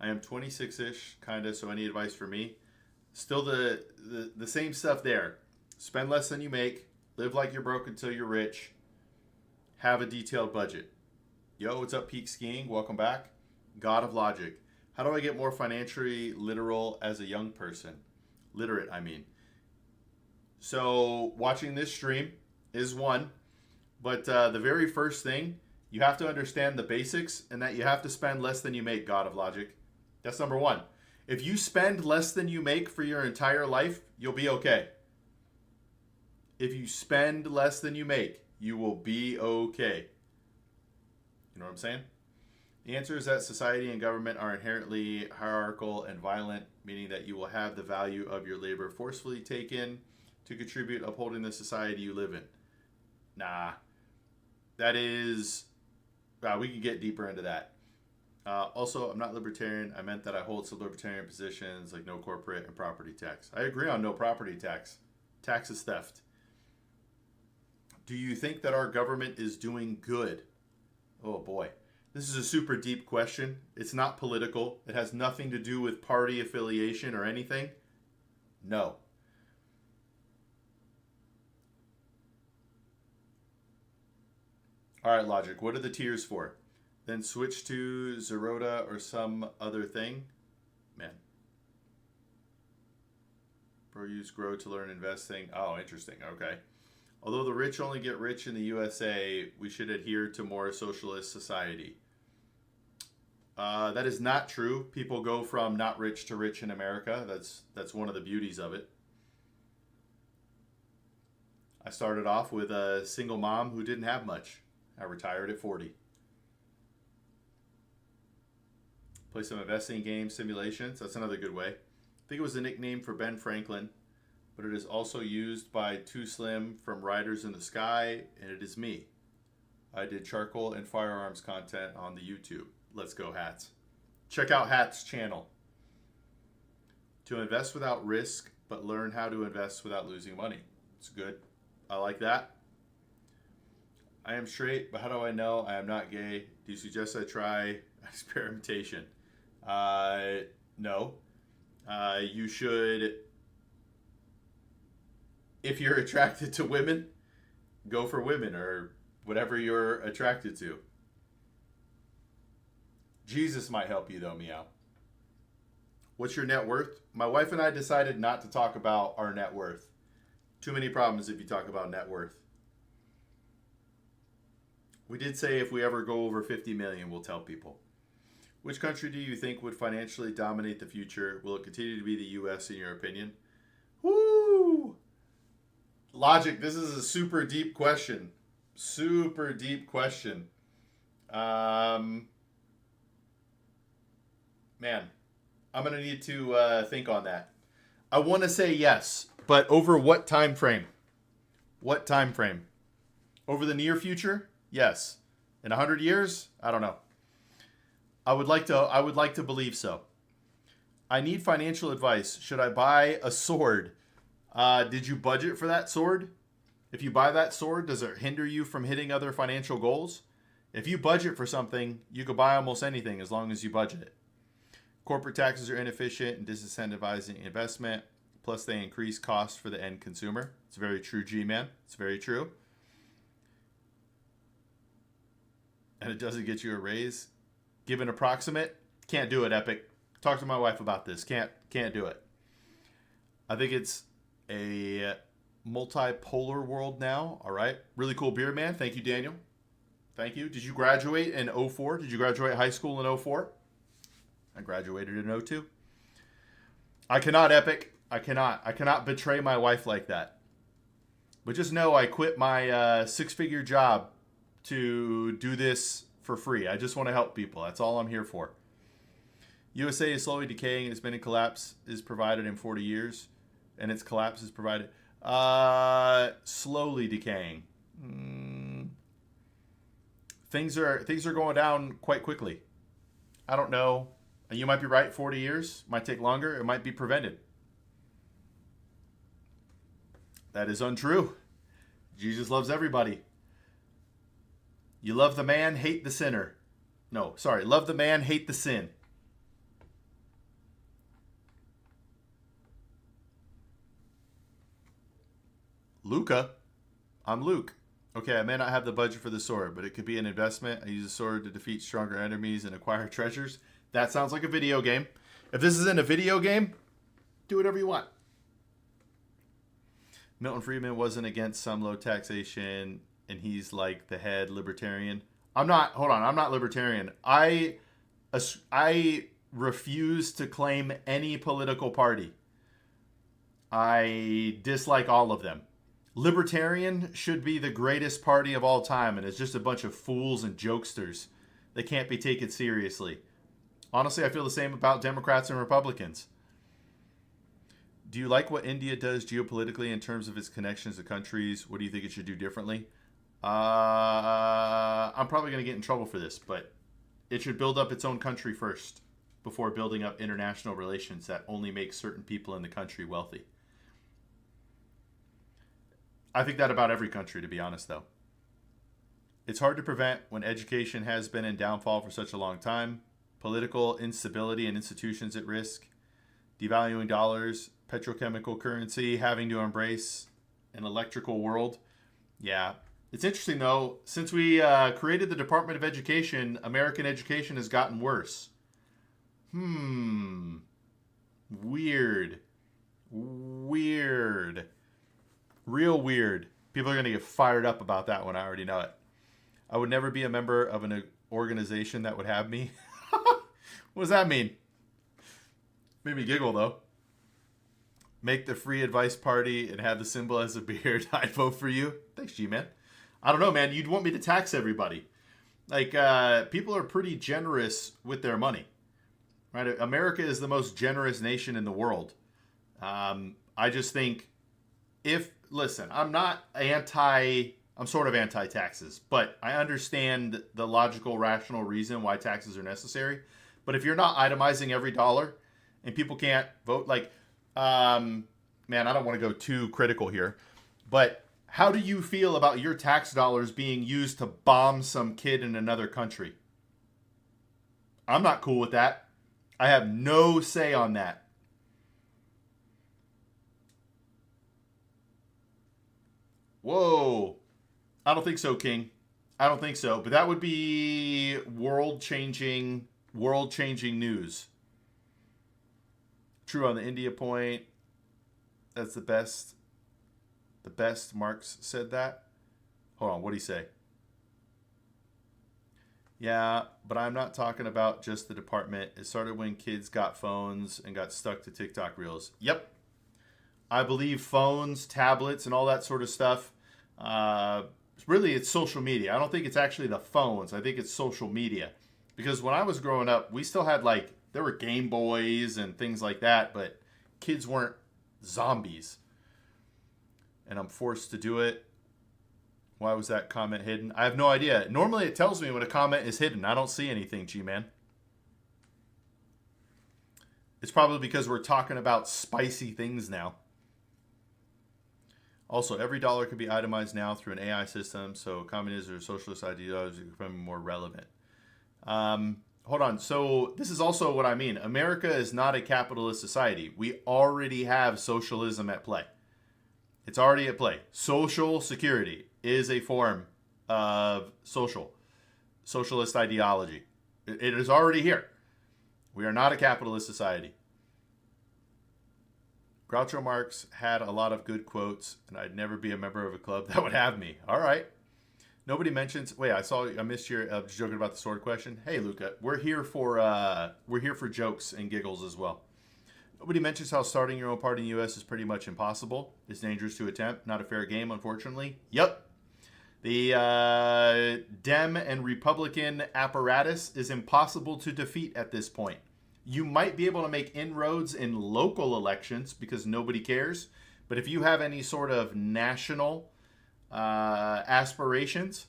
I am 26-ish, kind of, so any advice for me? Still the same stuff there. Spend less than you make. Live like you're broke until you're rich. Have a detailed budget. Yo, what's up, Peak Skiing? Welcome back. God of Logic. How do I get more financially literal as a young person? Literate, I mean. So, watching this stream is one. But the very first thing, you have to understand the basics and that you have to spend less than you make, God of Logic. That's number one. If you spend less than you make for your entire life, you'll be okay. If you spend less than you make, you will be okay. You know what I'm saying? The answer is that society and government are inherently hierarchical and violent, meaning that you will have the value of your labor forcefully taken to contribute upholding the society you live in. Nah. That is... we can get deeper into that. Also, I'm not libertarian. I meant that I hold some libertarian positions like no corporate and property tax. I agree on no property tax. Tax is theft. Do you think that our government is doing good? Oh boy. This is a super deep question. It's not political. It has nothing to do with party affiliation or anything. No. All right, Logic. What are the tiers for? Then switch to Zeroda or some other thing? Man. Bro, use Grow to learn investing. Oh, interesting. Okay. Although the rich only get rich in the USA, we should adhere to more socialist society. That is not true. People go from not rich to rich in America. That's one of the beauties of it. I started off with a single mom who didn't have much. I retired at 40. Play some investing games, simulations. That's another good way. I think it was a nickname for Ben Franklin, but it is also used by Too Slim from Riders in the Sky, and it is me. I did charcoal and firearms content on the YouTube. Let's go, Hats. Check out Hats' channel. To invest without risk, but learn how to invest without losing money. It's good. I like that. I am straight, but how do I know I am not gay? Do you suggest I try experimentation? No. You should, if you're attracted to women, go for women or whatever you're attracted to. Jesus might help you though, Meow. What's your net worth? My wife and I decided not to talk about our net worth. Too many problems if you talk about net worth. We did say if we ever go over 50 million, we'll tell people. Which country do you think would financially dominate the future? Will it continue to be the U.S. in your opinion? Woo! Logic, this is a super deep question. Super deep question. Man, I'm going to need to think on that. I want to say yes, but over what time frame? What time frame? Over the near future? Yes. In 100 years? I don't know. I would like to believe so. I need financial advice. Should I buy a sword? Did you budget for that sword? If you buy that sword, does it hinder you from hitting other financial goals? If you budget for something, you could buy almost anything as long as you budget it. Corporate taxes are inefficient and disincentivizing investment. Plus, they increase costs for the end consumer. It's very true, G-Man. It's very true. And it doesn't get you a raise. Give an approximate. Can't do it, Epic. Talk to my wife about this. Can't do it. I think it's a multipolar world now. All right. Really cool beer, man. Thank you, Daniel. Thank you. Did you graduate in 04? Did you graduate high school in 04? I graduated in 02. I cannot, Epic. I cannot betray my wife like that. But just know I quit my six-figure job to do this for free. I just want to help people. That's all I'm here for. USA is slowly decaying. It's been in collapse is provided in 40 years. And its collapse is provided. Slowly decaying. Things are going down quite quickly. I don't know. You might be right, 40 years. Might take longer. It might be prevented. That is untrue. Jesus loves everybody. You love the man, hate the sinner. No, sorry. Love the man, hate the sin. Luca. I'm Luke. Okay, I may not have the budget for the sword, but it could be an investment. I use the sword to defeat stronger enemies and acquire treasures. That sounds like a video game. If this isn't a video game, do whatever you want. Milton Friedman wasn't against some low taxation, and he's like the head libertarian. I'm not. Hold on. I'm not libertarian. I refuse to claim any political party. I dislike all of them. Libertarian should be the greatest party of all time, and it's just a bunch of fools and jokesters that can't be taken seriously. Honestly, I feel the same about Democrats and Republicans. Do you like what India does geopolitically in terms of its connections to countries? What do you think it should do differently? I'm probably going to get in trouble for this, but it should build up its own country first before building up international relations that only make certain people in the country wealthy. I think that about every country, to be honest, though. It's hard to prevent when education has been in downfall for such a long time. Political instability and institutions at risk. Devaluing dollars. Petrochemical currency. Having to embrace an electrical world. Yeah. It's interesting, though. Since we created the Department of Education, American education has gotten worse. Weird. Real weird. People are going to get fired up about that one. I already know it. I would never be a member of an organization that would have me. What does that mean? Made me giggle, though. Make the free advice party and have the symbol as a beard. I'd vote for you. Thanks, G-Man. I don't know, man. You'd want me to tax everybody. Like, people are pretty generous with their money. Right? America is the most generous nation in the world. I just think listen, I'm sort of anti-taxes, but I understand the logical, rational reason why taxes are necessary. But if you're not itemizing every dollar and people can't vote, like, man, I don't want to go too critical here, but how do you feel about your tax dollars being used to bomb some kid in another country? I'm not cool with that. I have no say on that. Whoa. I don't think so, King. I don't think so. But that would be world-changing news. True on the India point. That's the best. The best. Marx said that. Hold on. What'd he say? Yeah, but I'm not talking about just the department. It started when kids got phones and got stuck to TikTok reels. Yep. I believe phones, tablets, and all that sort of stuff. Really, it's social media. I don't think it's actually the phones. I think it's social media. Because when I was growing up, we still had, like, there were Game Boys and things like that, but kids weren't zombies. And I'm forced to do it. Why was that comment hidden? I have no idea. Normally, it tells me when a comment is hidden. I don't see anything, G-Man. It's probably because we're talking about spicy things now. Also, every dollar can be itemized now through an AI system, so communism or socialist ideology become more relevant. Hold on. So this is also what I mean. America is not a capitalist society. We already have socialism at play. It's already at play. Social security is a form of socialist ideology. It is already here. We are not a capitalist society. Groucho Marx had a lot of good quotes, and I'd never be a member of a club that would have me. All right. Nobody mentions. Wait, I missed your just joking about the sword question. Hey, Luca, we're here for jokes and giggles as well. Nobody mentions how starting your own party in the U.S. is pretty much impossible. It's dangerous to attempt. Not a fair game, unfortunately. Yep. The Dem and Republican apparatus is impossible to defeat at this point. You might be able to make inroads in local elections because nobody cares. But if you have any sort of national aspirations,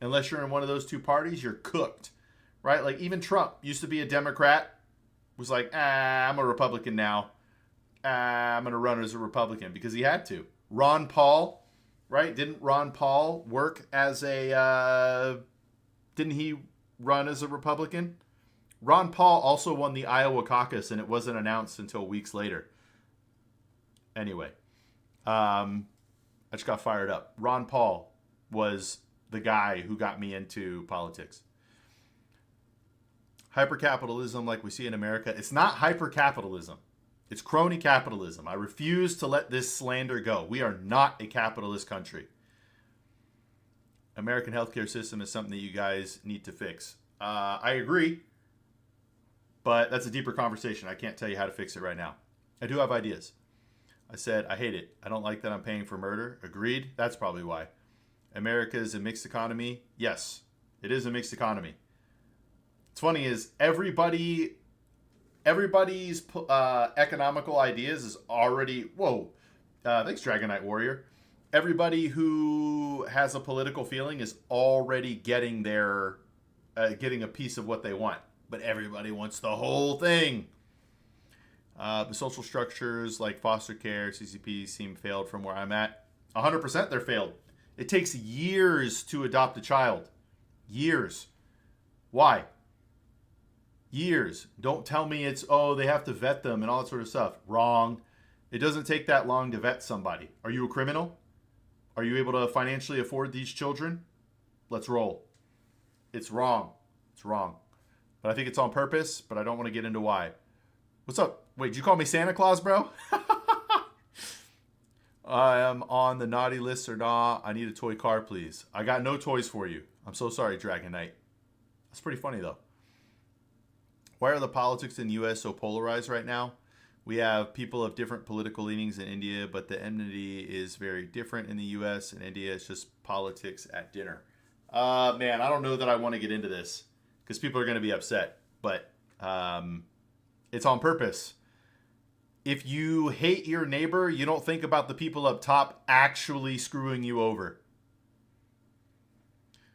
unless you're in one of those two parties, you're cooked, right? Like even Trump used to be a Democrat, was like, I'm a Republican now. I'm going to run as a Republican because he had to. Ron Paul, right? Didn't Ron Paul work as didn't he run as a Republican? Ron Paul also won the Iowa caucus, and it wasn't announced until weeks later. Anyway, I just got fired up. Ron Paul was the guy who got me into politics. Hypercapitalism like we see in America, it's not hypercapitalism. It's crony capitalism. I refuse to let this slander go. We are not a capitalist country. American healthcare system is something that you guys need to fix. I agree, but that's a deeper conversation. I can't tell you how to fix it right now. I do have ideas. I said, I hate it. I don't like that I'm paying for murder. Agreed. That's probably why. America is a mixed economy. Yes, it is a mixed economy. What's funny is everybody's economical ideas is already, whoa, thanks Dragon Knight Warrior. Everybody who has a political feeling is already getting getting a piece of what they want. But everybody wants the whole thing. The social structures like foster care, CCP seem failed from where I'm at. 100% they're failed. It takes years to adopt a child. Years. Why? Years. Don't tell me it's, they have to vet them and all that sort of stuff. Wrong. It doesn't take that long to vet somebody. Are you a criminal? Are you able to financially afford these children? Let's roll. It's wrong. It's wrong. But I think it's on purpose, but I don't want to get into why. What's up? Wait, did you call me Santa Claus, bro? I am on the naughty list or not. I need a toy car, please. I got no toys for you. I'm so sorry, Dragon Knight. That's pretty funny, though. Why are the politics in the U.S. so polarized right now? We have people of different political leanings in India, but the enmity is very different in the U.S. and India. It's just politics at dinner. Man, I don't know that I want to get into this because people are going to be upset, but it's on purpose. If you hate your neighbor, you don't think about the people up top actually screwing you over.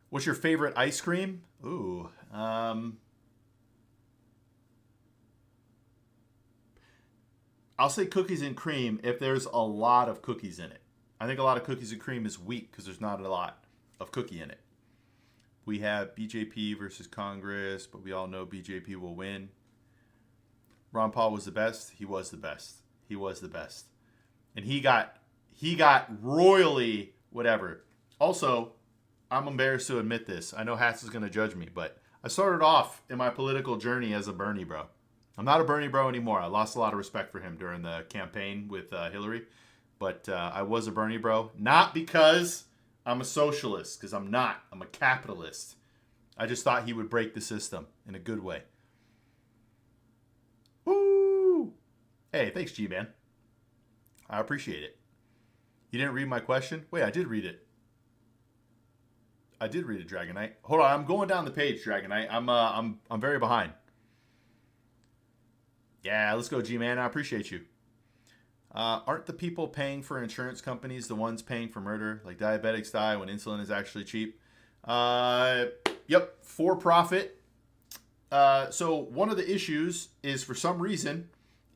What's your favorite ice cream? Ooh, I'll say cookies and cream if there's a lot of cookies in it. I think a lot of cookies and cream is weak because there's not a lot of cookie in it. We have BJP versus Congress, but we all know BJP will win. Ron Paul was the best. He was the best. He was the best. And he got royally whatever. Also, I'm embarrassed to admit this. I know Hats is going to judge me, but I started off in my political journey as a Bernie bro. I'm not a Bernie bro anymore. I lost a lot of respect for him during the campaign with Hillary. But I was a Bernie bro. Not because I'm a socialist, because I'm not. I'm a capitalist. I just thought he would break the system in a good way. Woo! Hey, thanks, G-Man. I appreciate it. You didn't read my question? Wait, I did read it. I did read it, Dragon Knight. Hold on, I'm going down the page, Dragon Knight. I'm very behind. Yeah, let's go, G-Man. I appreciate you. Aren't the people paying for insurance companies the ones paying for murder? Like diabetics die when insulin is actually cheap. Yep, for profit. So one of the issues is for some reason,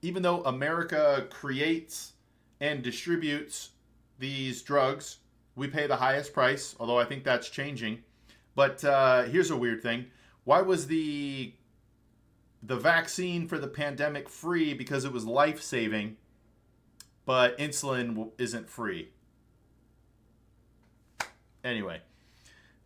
even though America creates and distributes these drugs, we pay the highest price, although I think that's changing. But here's a weird thing. Why was the vaccine for the pandemic free? Because it was life-saving, but insulin isn't free. Anyway,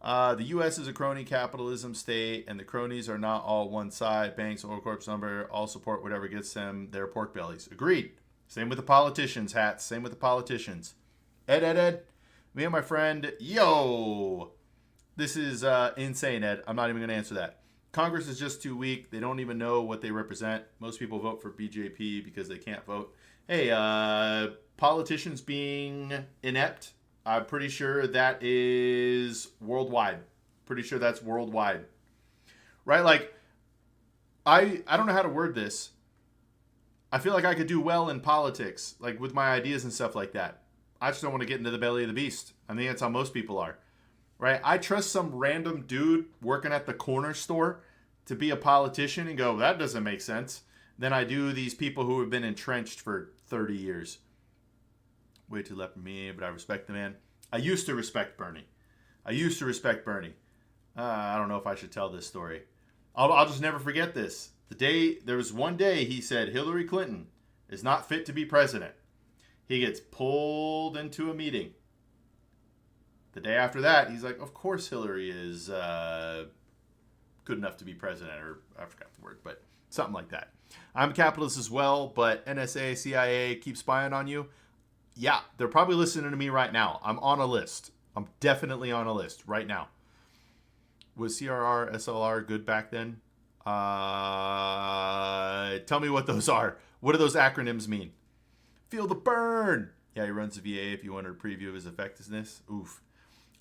the U.S. is a crony capitalism state, and the cronies are not all one side. Banks, oil corps, number, all support whatever gets them their pork bellies. Agreed. Same with the politicians, Hats. Same with the politicians. Ed. Me and my friend, yo. This is insane, Ed. I'm not even going to answer that. Congress is just too weak. They don't even know what they represent. Most people vote for BJP because they can't vote. Hey, politicians being inept, I'm pretty sure that is worldwide. Pretty sure that's worldwide. Right? Like, I don't know how to word this. I feel like I could do well in politics, like with my ideas and stuff like that. I just don't want to get into the belly of the beast. I think that's how most people are. Right? I trust some random dude working at the corner store to be a politician and go, that doesn't make sense. Than I do these people who have been entrenched for 30 years. Way too left for me, but I respect the man. I used to respect Bernie. I don't know if I should tell this story. I'll just never forget this. There was one day he said Hillary Clinton is not fit to be president. He gets pulled into a meeting. The day after that, he's like, of course Hillary is good enough to be president, or I forgot the word, but something like that. I'm a capitalist as well, but NSA, CIA keep spying on you. Yeah, they're probably listening to me right now. I'm on a list. I'm definitely on a list right now. Was CRR, SLR good back then? Tell me what those are. What do those acronyms mean? Feel the burn. Yeah, he runs the VA if you wanted a preview of his effectiveness. Oof.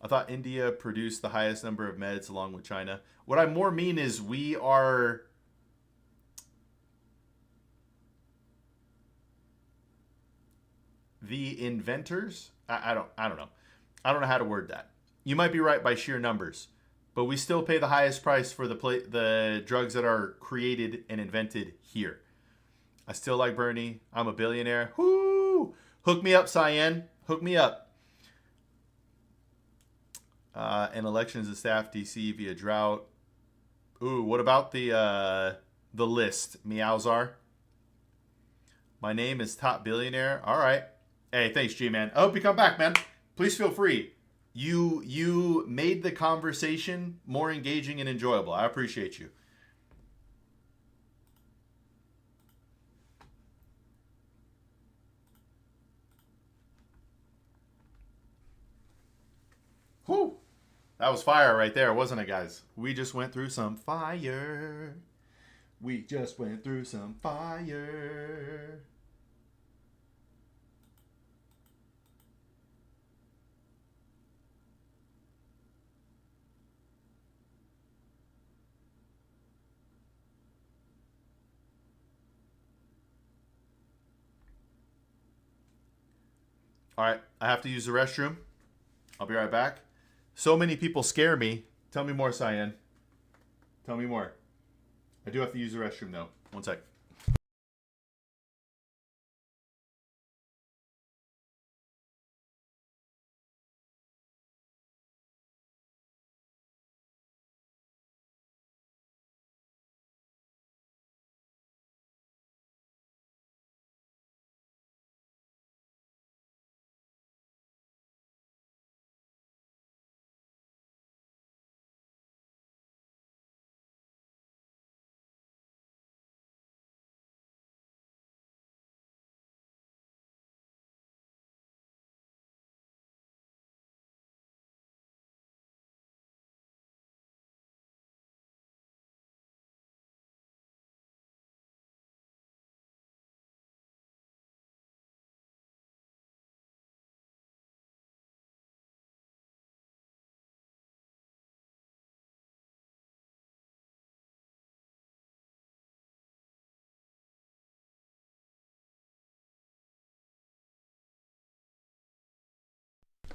I thought India produced the highest number of meds along with China. What I more mean is we are... the inventors. I don't know. I don't know how to word that. You might be right by sheer numbers, but we still pay the highest price for the drugs that are created and invented here. I still like Bernie. I'm a billionaire. Whoo! Hook me up, Cyan. Hook me up. And elections of staff DC via drought. Ooh, what about the list, Meowzar? My name is Top Billionaire. All right. Hey, thanks, G-Man. I hope you come back, man. Please feel free. You made the conversation more engaging and enjoyable. I appreciate you. Whew. That was fire right there, wasn't it, guys? We just went through some fire. We just went through some fire. All right, I have to use the restroom. I'll be right back. So many people scare me. Tell me more, Cyan. Tell me more. I do have to use the restroom, though. One sec.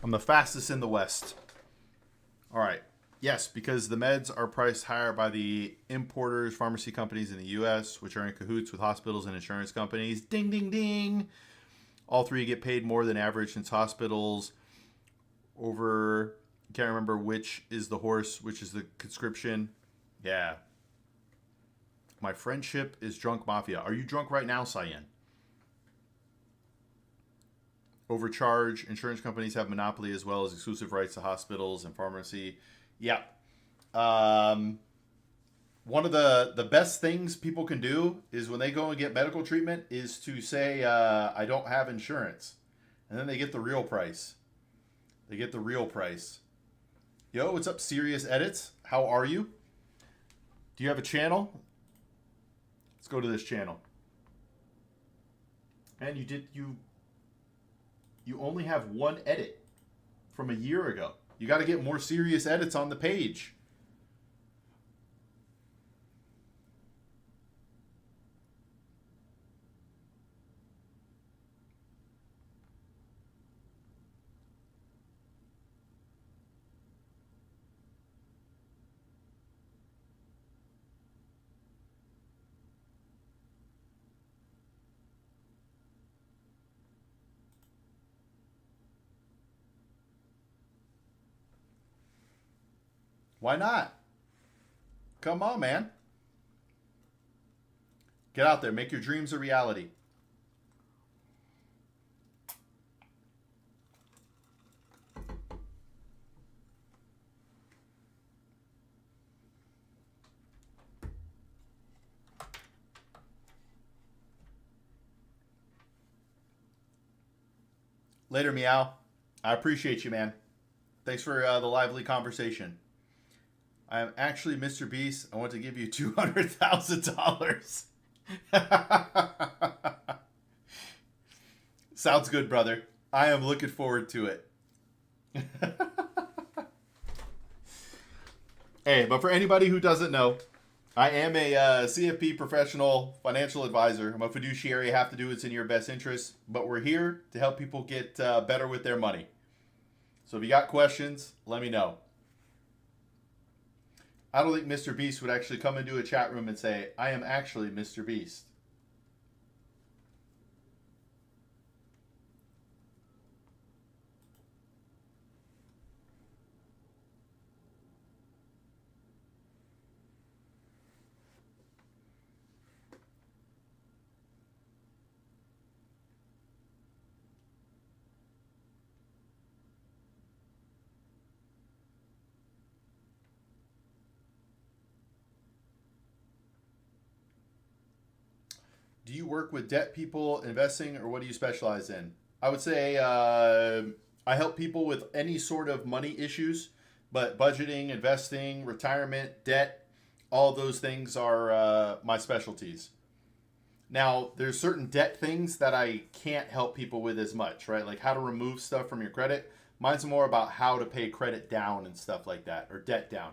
I'm the fastest in the West. All right. Yes, because the meds are priced higher by the importers, pharmacy companies in the U.S., which are in cahoots with hospitals and insurance companies. Ding, ding, ding. All three get paid more than average since hospitals over... Can't remember which is the horse, which is the conscription. Yeah. My friendship is drunk mafia. Are you drunk right now, Cyan? Overcharge. Insurance companies have monopoly as well as exclusive rights to hospitals and pharmacy. Yeah. One of the best things people can do is when they go and get medical treatment is to say, I don't have insurance. And then they get the real price. They get the real price. Yo, what's up, Serious Edits? How are you? Do you have a channel? Let's go to this channel. And you only have one edit from a year ago. You got to get more serious edits on the page. Why not? Come on, man. Get out there. Make your dreams a reality. Later, Meow. I appreciate you, man. Thanks for the lively conversation. I am actually Mr. Beast. I want to give you $200,000. Sounds good, brother. I am looking forward to it. Hey, but for anybody who doesn't know, I am a CFP professional financial advisor. I'm a fiduciary. I have to do what's in your best interest, but we're here to help people get better with their money. So if you got questions, let me know. I don't think Mr. Beast would actually come into a chat room and say, I am actually Mr. Beast. Do you work with debt people, investing, or what do you specialize in? I would say I help people with any sort of money issues, but budgeting, investing, retirement, debt, all those things are my specialties. Now, there's certain debt things that I can't help people with as much, right? Like how to remove stuff from your credit. Mine's more about how to pay credit down and stuff like that, or debt down.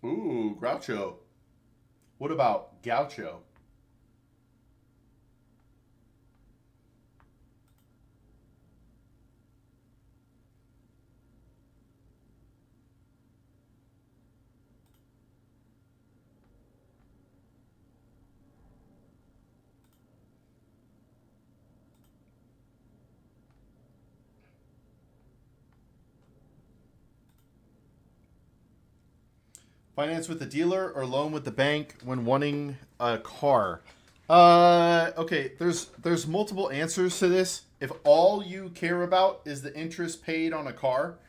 Ooh, Groucho. What about Gaucho? Finance with the dealer or loan with the bank when wanting a car? Okay, there's multiple answers to this. If all you care about is the interest paid on a car,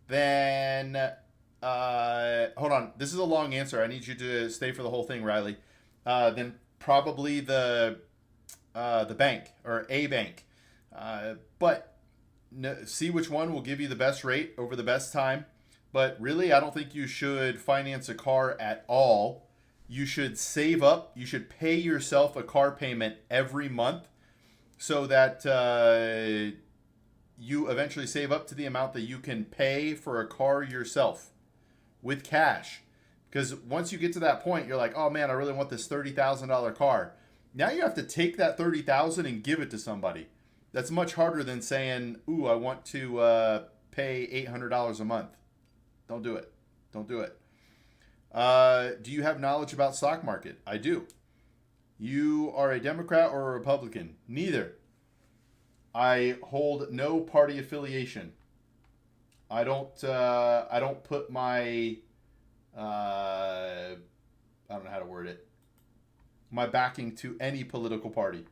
then hold on. This is a long answer. I need you to stay for the whole thing, Riley. Then probably the bank or a bank. But no, see which one will give you the best rate over the best time. But really, I don't think you should finance a car at all. You should save up. You should pay yourself a car payment every month so that you eventually save up to the amount that you can pay for a car yourself with cash. Because once you get to that point, you're like, oh man, I really want this $30,000 car. Now you have to take that 30,000 and give it to somebody. That's much harder than saying, ooh, I want to pay $800 a month. Don't do it. Don't do it. Do you have knowledge about stock market? I do. You are a Democrat or a Republican? Neither. I hold no party affiliation. I don't. I don't put my. I don't know how to word it. My backing to any political party.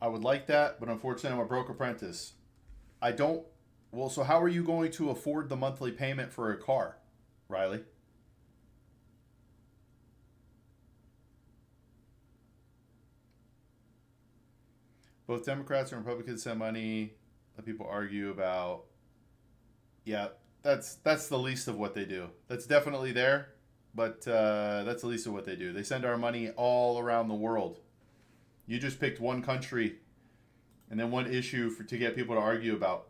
I would like that, but unfortunately, I'm a broke apprentice. I don't. Well, so how are you going to afford the monthly payment for a car, Riley? Both Democrats and Republicans send money. Let people argue about. Yeah, that's the least of what they do. That's definitely there, but that's the least of what they do. They send our money all around the world. You just picked one country, and then one issue to get people to argue about.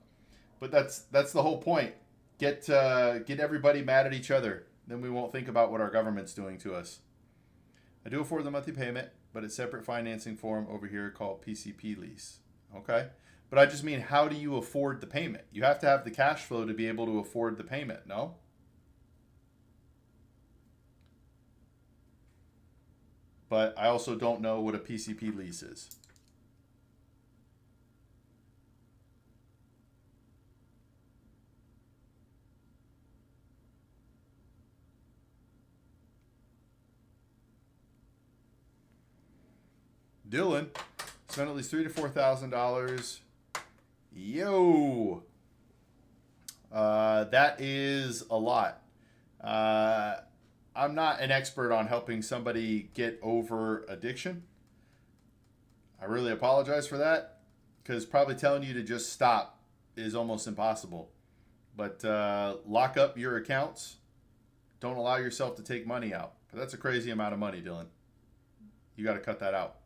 But that's the whole point. Get everybody mad at each other. Then we won't think about what our government's doing to us. I do afford the monthly payment, but it's separate financing form over here called PCP lease. Okay? But I just mean, how do you afford the payment? You have to have the cash flow to be able to afford the payment, no? But I also don't know what a PCP lease is. Dylan spent at least $3,000 to $4,000. Yo, that is a lot. I'm not an expert on helping somebody get over addiction. I really apologize for that, because probably telling you to just stop is almost impossible. But lock up your accounts. Don't allow yourself to take money out. But that's a crazy amount of money, Dylan. You got to cut that out.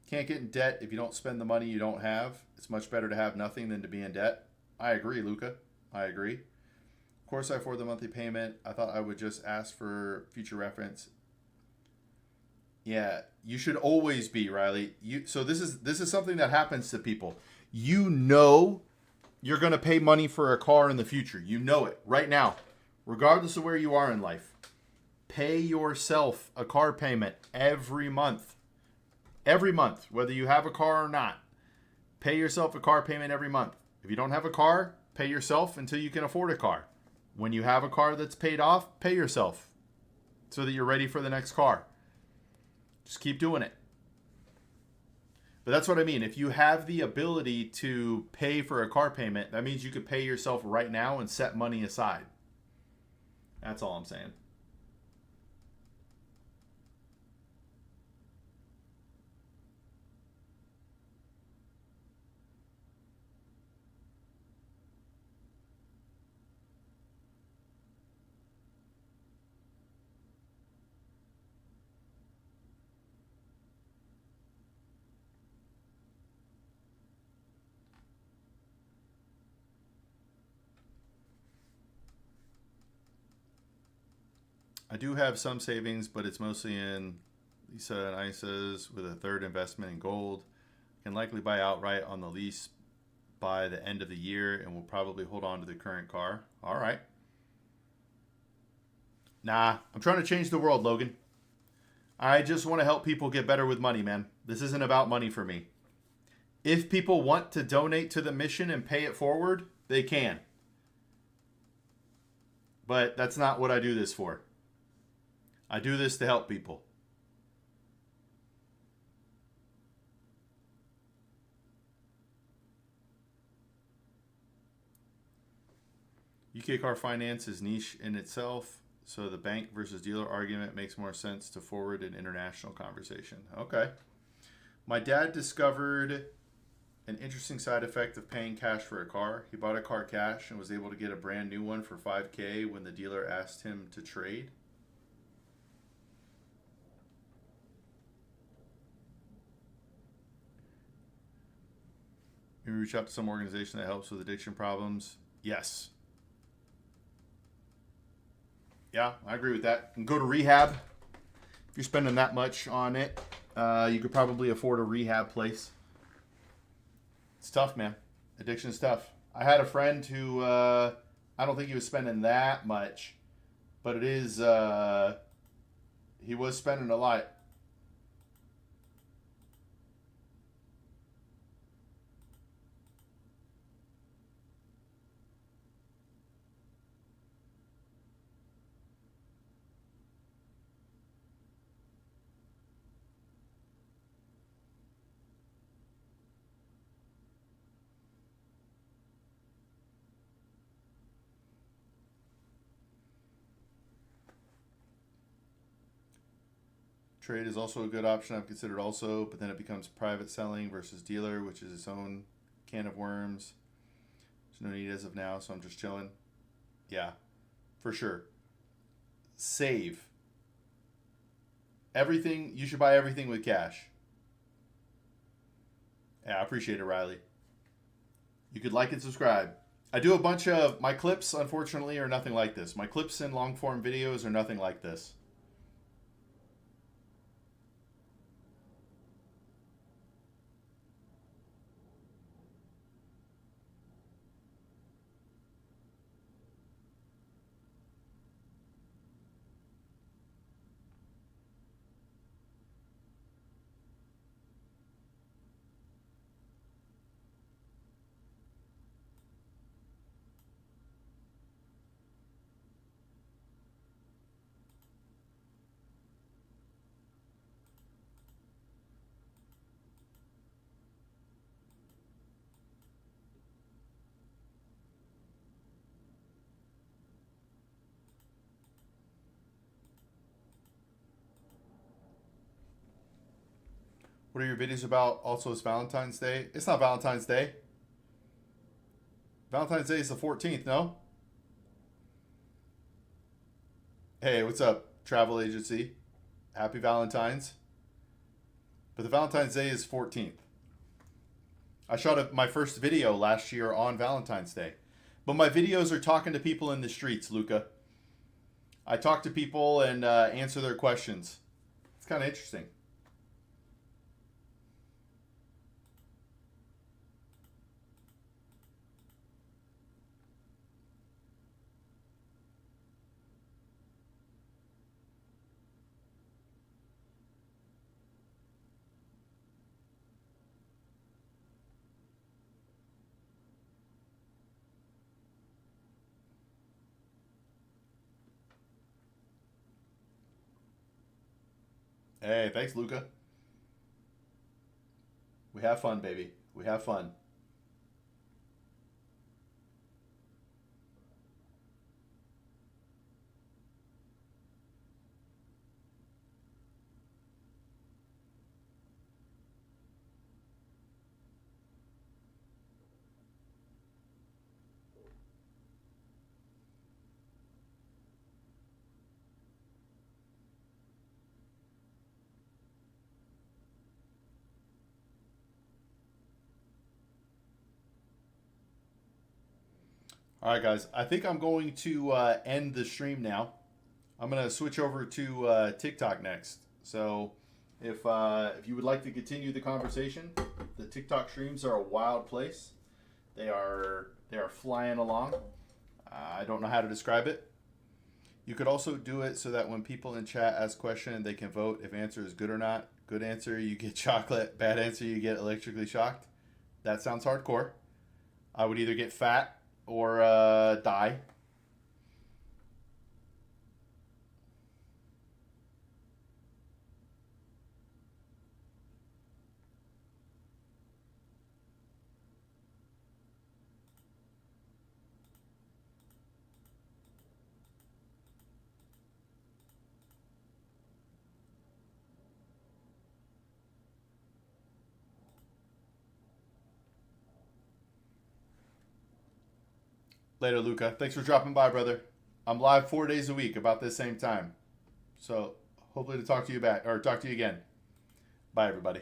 Can't get in debt if you don't spend the money you don't have. It's much better to have nothing than to be in debt. I agree, Luca. I agree. Of course, I afford the monthly payment. I thought I would just ask for future reference. Yeah, you should always be, Riley. So this is something that happens to people. You know you're going to pay money for a car in the future. You know it right now, regardless of where you are in life. Pay yourself a car payment every month. Every month, whether you have a car or not. Pay yourself a car payment every month. If you don't have a car, pay yourself until you can afford a car. When you have a car that's paid off, pay yourself so that you're ready for the next car. Just keep doing it. But that's what I mean. If you have the ability to pay for a car payment, that means you could pay yourself right now and set money aside. That's all I'm saying. I do have some savings, but it's mostly in Lisa and ISAs with a third investment in gold. Can likely buy outright on the lease by the end of the year and will probably hold on to the current car. All right. Nah, I'm trying to change the world, Logan. I just want to help people get better with money, man. This isn't about money for me. If people want to donate to the mission and pay it forward, they can. But that's not what I do this for. I do this to help people. UK car finance is niche in itself, so the bank versus dealer argument makes more sense to forward an international conversation. Okay. My dad discovered an interesting side effect of paying cash for a car. He bought a car cash and was able to get a brand new one for $5,000 when the dealer asked him to trade. Maybe reach out to some organization that helps with addiction problems. Yes. Yeah, I agree with that. And go to rehab. If you're spending that much on it, you could probably afford a rehab place. It's tough, man. Addiction is tough. I had a friend who, I don't think he was spending that much, but it is, he was spending a lot. trade is also a good option. I've considered also, but then it becomes private selling versus dealer, which is its own can of worms. There's no need as of now, so I'm just chilling. Yeah, for sure. Save. Everything, you should buy everything with cash. Yeah, I appreciate it, Riley. You could like and subscribe. I do a bunch of, my clips, unfortunately, are nothing like this. My clips and long form videos are nothing like this. What are your videos about? Also, it's Valentine's Day. It's not Valentine's Day. Valentine's Day is the 14th, no? Hey, what's up, travel agency? Happy Valentine's. But the Valentine's Day is 14th. I shot my first video last year on Valentine's Day. But my videos are talking to people in the streets, Luca. I talk to people and answer their questions. It's kind of interesting. Hey, thanks, Luca. We have fun, baby. We have fun. All right, guys. I think I'm going to end the stream now. I'm going to switch over to TikTok next. So, if you would like to continue the conversation, the TikTok streams are a wild place. They are flying along. I don't know how to describe it. You could also do it so that when people in chat ask question, they can vote if answer is good or not. Good answer, you get chocolate. Bad answer, you get electrically shocked. That sounds hardcore. I would either get fat or die. Later, Luca. Thanks for dropping by, brother. I'm live 4 days a week about this same time. So hopefully to talk to you back or talk to you again. Bye, everybody.